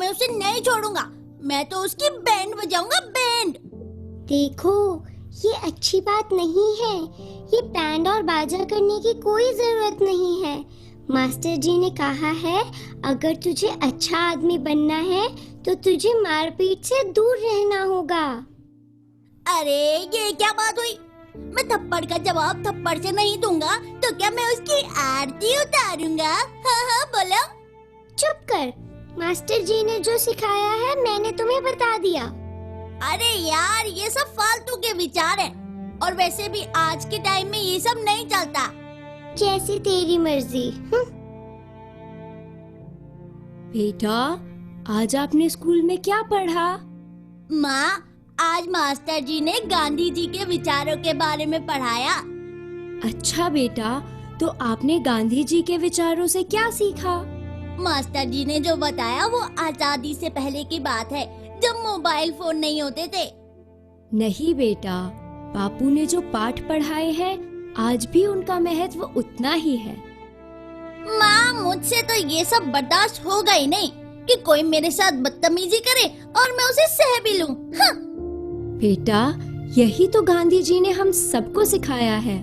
उसे नहीं छोड़ूंगा। मैं तो उसकी बैंड बजाऊंगा, बैंड। देखो, ये अच्छी बात नहीं है। ये बैंड और बाजा करने की कोई जरूरत नहीं है। मास्टर जी ने कहा है, अगर तुझे अच्छा आदमी बनना है तो तुझे मारपीट से दूर रहना होगा। अरे ये क्या बात हुई? मैं थप्पड़ का जवाब थप्पड़ से नहीं दूंगा तो क्या मैं उसकी आरती उतारूंगा? हाँ हाँ बोलो। चुप कर, मास्टर जी ने जो सिखाया है मैंने तुम्हें बता दिया। अरे यार ये सब फालतू के विचार हैं, और वैसे भी आज के टाइम में ये सब नहीं चलता। जैसी तेरी मर्जी। बेटा, आज आपने स्कूल में क्या पढ़ा? माँ, आज मास्टर जी ने गांधी जी के विचारों के बारे में पढ़ाया। अच्छा बेटा, तो आपने गांधी जी के विचारों से क्या सीखा? मास्टर जी ने जो बताया वो आजादी से पहले की बात है, जब मोबाइल फोन नहीं होते थे। नहीं बेटा, बापू ने जो पाठ पढ़ाए हैं आज भी उनका महत्व उतना ही है। माँ, मुझसे तो ये सब बर्दाश्त होगा ही नहीं कि कोई मेरे साथ बदतमीजी करे और मैं उसे सह भी लूं। हाँ। बेटा, यही तो गांधी जी ने हम सबको सिखाया है।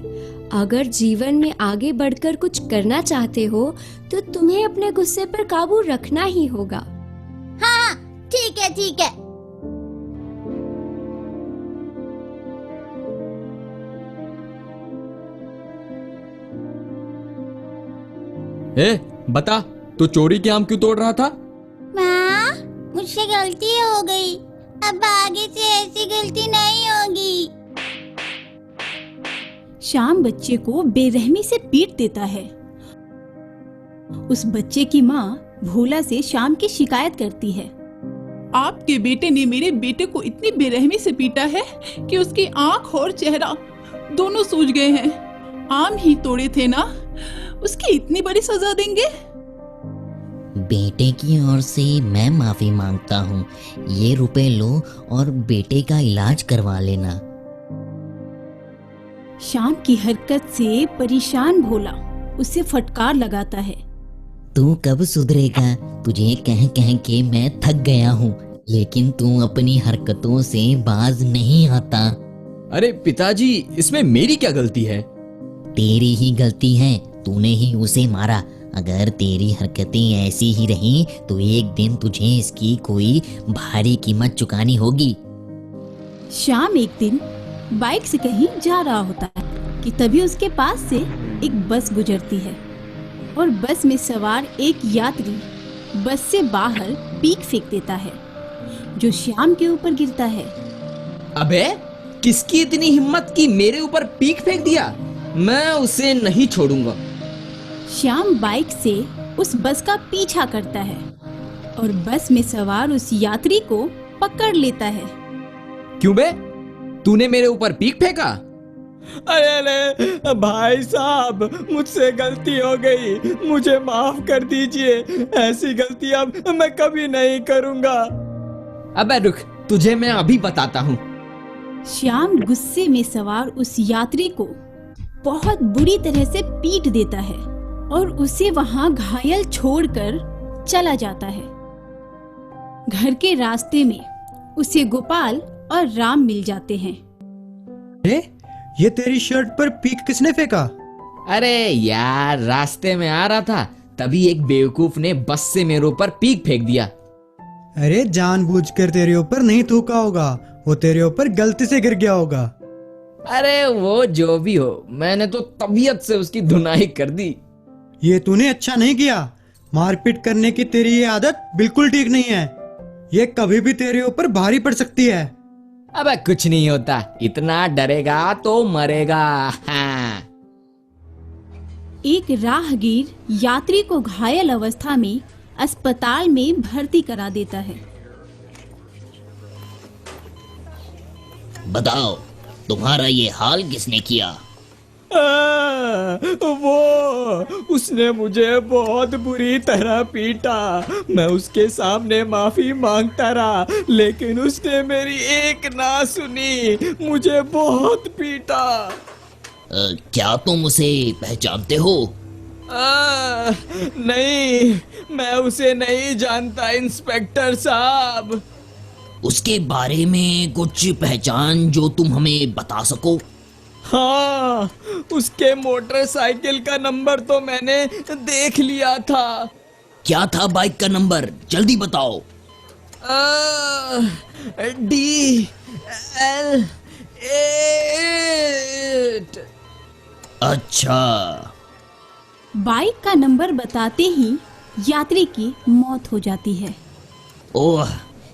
अगर जीवन में आगे बढ़कर कुछ करना चाहते हो तो तुम्हें अपने गुस्से पर काबू रखना ही होगा। हाँ, ठीक है ठीक है। बता, तू चोरी के आम क्यों तोड़ रहा था? माँ, मुझसे गलती हो गई, अब आगे से ऐसी गलती नहीं होगी। श्याम बच्चे को बेरहमी से पीट देता है। उस बच्चे की माँ भोला से श्याम की शिकायत करती है। आपके बेटे ने मेरे बेटे को इतनी बेरहमी से पीटा है कि उसकी आंख और चेहरा दोनों सूज गए हैं। आम ही तोड़े थे ना, उसकी इतनी बड़ी सजा देंगे? बेटे की ओर से मैं माफी मांगता हूँ। ये रुपए लो और बेटे का इलाज करवा लेना। श्याम की हरकत से परेशान भोला उसे फटकार लगाता है। तू कब सुधरेगा? तुझे कह कह के मैं थक गया हूँ, लेकिन तू अपनी हरकतों से बाज नहीं आता। अरे पिताजी, इसमें मेरी क्या गलती है? तेरी ही गलती है, तूने ही उसे मारा। अगर तेरी हरकतें ऐसी ही रहीं तो एक दिन तुझे इसकी कोई भारी कीमत चुकानी होगी। श्याम एक दिन बाइक से कहीं जा रहा होता है कि तभी उसके पास से एक बस गुजरती है और बस में सवार एक यात्री बस से बाहर पीक फेंक देता है जो श्याम के ऊपर गिरता है। अबे, किसकी इतनी हिम्मत कि मेरे ऊपर पीक फेंक दिया? मैं उसे नहीं छोड़ूंगा। श्याम बाइक से उस बस का पीछा करता है और बस में सवार उस यात्री को पकड़ लेता है। क्यों बे? तूने मेरे ऊपर पीक फेंका? अरे भाई साहब, मुझसे गलती हो गई, मुझे माफ कर दीजिए। ऐसी गलती अब मैं कभी नहीं करूंगा। अबे रुक, तुझे मैं अभी बताता हूँ। श्याम गुस्से में सवार उस यात्री को बहुत बुरी तरह से पीट देता है और उसे वहां घायल छोड़कर चला जाता है। घर के रास्ते में उसे गोपाल और राम मिल जाते हैं। अरे, ये तेरी शर्ट पर पीक किसने फेंका? अरे यार, रास्ते में आ रहा था, तभी एक बेवकूफ ने बस से मेरे ऊपर पीक फेंक दिया। अरे जानबूझकर तेरे ऊपर नहीं थूका होगा, वो तेरे ऊपर गलती से गिर गया होगा। अरे वो जो भी हो, मैंने तो तबीयत से उसकी धुनाई कर दी। ये तूने अच्छा नहीं किया। मारपीट करने की तेरी ये आदत बिल्कुल ठीक नहीं है। ये कभी भी तेरे ऊपर भारी पड़ सकती है। अबे कुछ नहीं होता, इतना डरेगा तो मरेगा। हाँ। एक राहगीर यात्री को घायल अवस्था में अस्पताल में भर्ती करा देता है। बताओ, तुम्हारा ये हाल किसने किया? वो उसने मुझे बहुत बुरी तरह पीटा। मैं उसके सामने माफी मांगता रहा, लेकिन उसने मेरी एक ना सुनी, मुझे बहुत पीटा। क्या तुम उसे पहचानते हो? नहीं, मैं उसे नहीं जानता इंस्पेक्टर साहब। उसके बारे में कुछ पहचान जो तुम हमें बता सको? हाँ, उसके मोटरसाइकिल का नंबर तो मैंने देख लिया था। क्या था बाइक का नंबर? जल्दी बताओ। DL अच्छा। बाइक का नंबर बताते ही यात्री की मौत हो जाती है। ओह,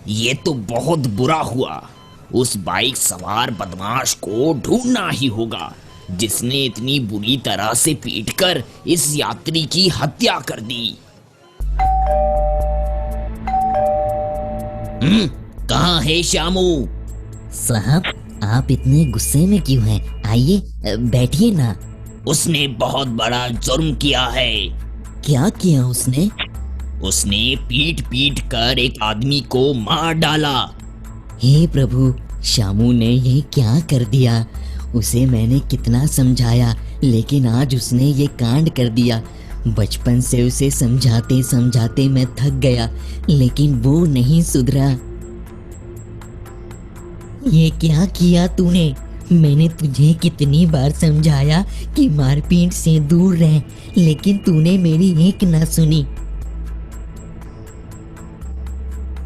ये तो बहुत बुरा हुआ। उस बाइक सवार बदमाश को ढूंढना ही होगा जिसने इतनी बुरी तरह से पीटकर इस यात्री की हत्या कर दी। कहाँ है श्यामू? साहब, आप इतने गुस्से में क्यों हैं? आइए बैठिए ना। उसने बहुत बड़ा जुर्म किया है। क्या किया उसने? उसने पीट पीट कर एक आदमी को मार डाला। हे प्रभु, श्यामू ने ये क्या कर दिया? उसे मैंने कितना समझाया, लेकिन आज उसने ये कांड कर दिया। बचपन से उसे समझाते समझाते मैं थक गया, लेकिन वो नहीं सुधरा। ये क्या किया तूने? मैंने तुझे कितनी बार समझाया कि मारपीट से दूर रह, लेकिन तूने मेरी एक ना सुनी।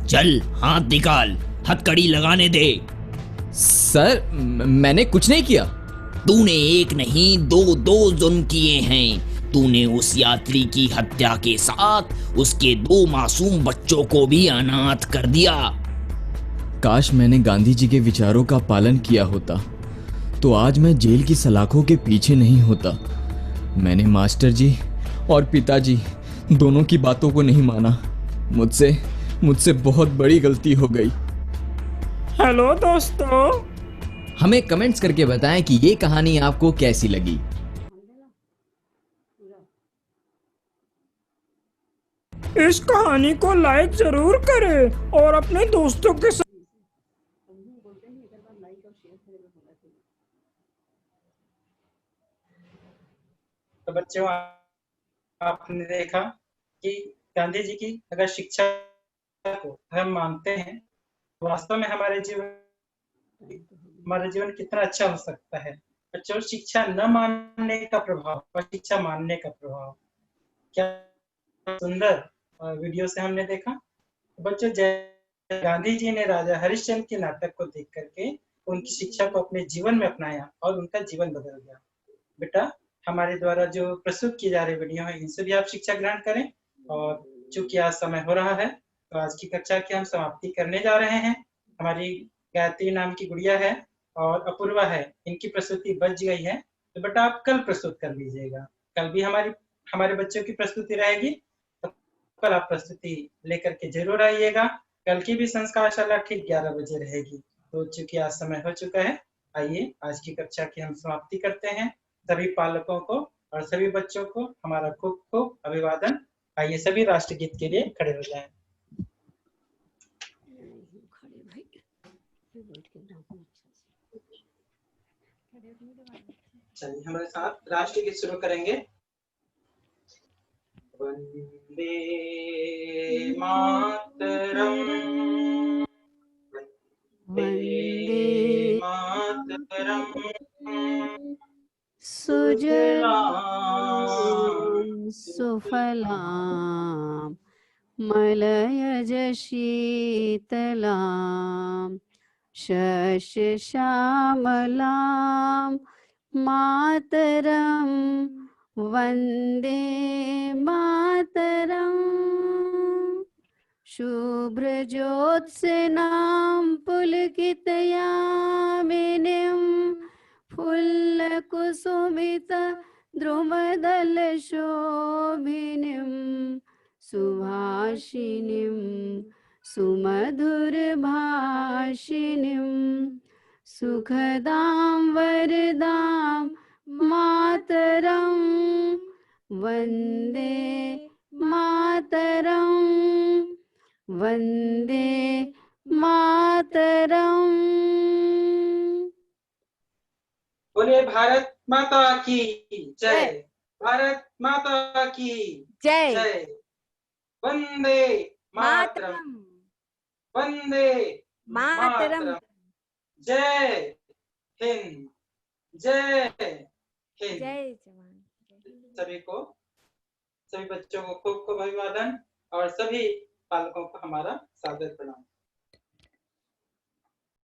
चल हाथ निकाल, हथकड़ी लगाने दे। सर, मैंने कुछ नहीं किया। तूने एक नहीं दो जुर्म किए हैं। तूने उस यात्री की हत्या के साथ उसके 2 मासूम बच्चों को भी अनाथ कर दिया। काश मैंने गांधी जी के विचारों का पालन किया होता तो आज मैं जेल की सलाखों के पीछे नहीं होता। मैंने मास्टर जी और पिताजी दोनों की बातों को नहीं माना। मुझसे बहुत बड़ी गलती हो गई। हेलो दोस्तों, हमें कमेंट्स करके बताएं कि ये कहानी आपको कैसी लगी। इस कहानी को लाइक जरूर करें और अपने दोस्तों के साथ। तो बच्चों, आपने देखा कि गांधी जी की अगर शिक्षा को हम मानते हैं तो वास्तव में हमारा जीवन कितना अच्छा हो सकता है। बच्चों, शिक्षा न मानने का प्रभाव और शिक्षा मानने का प्रभाव, क्या सुंदर वीडियो से हमने देखा। बच्चों, गांधी जी ने राजा हरिश्चंद्र के नाटक को देख करके उनकी शिक्षा को अपने जीवन में अपनाया और उनका जीवन बदल गया। बेटा, हमारे द्वारा जो प्रस्तुत की जा रही वीडियो है, इनसे भी आप शिक्षा ग्रहण करें। और चूंकि आज समय हो रहा है तो आज की कक्षा की हम समाप्ति करने जा रहे हैं। हमारी गायत्री नाम की गुड़िया है और अपूर्वा है, इनकी प्रस्तुति बच गई है, तो बेटा आप कल प्रस्तुत कर लीजिएगा। कल भी हमारे बच्चों की प्रस्तुति रहेगी, तो कल आप प्रस्तुति लेकर के जरूर आइएगा। कल की भी संस्कारशाला ठीक 11 बजे रहेगी। तो चूंकि आज समय हो चुका है, आइए आज की कक्षा की हम समाप्ति करते हैं। सभी पालकों को और सभी बच्चों को हमारा खूब खूब अभिवादन। आइए सभी राष्ट्रगीत के लिए खड़े हो जाएं। चलिए हमारे साथ राष्ट्रगीत शुरू करेंगे। वंदे मातरम, वंदे मातरम, सुजलां सुफलां मलयज शीतलां शस्यश्यामलां मातरं वन्दे मातरम्। शुभ्रज्योत्स्नां पुलकितयामिनीं फुल्लकुसुमितद्रुमदलशोभिनीं सुभाषिणीं सुमधुरभाषिणीं सुखदां वरदां मातरं वन्दे मातरं वन्दे मातरम्। बोलिए भारत माता की जय। भारत माता की जय। वंदे मातरम, वंदे मातरम। जय हिंद, जय हिंद। सभी बच्चों को खूब खूब अभिवादन और सभी पालकों को हमारा सादर प्रणाम।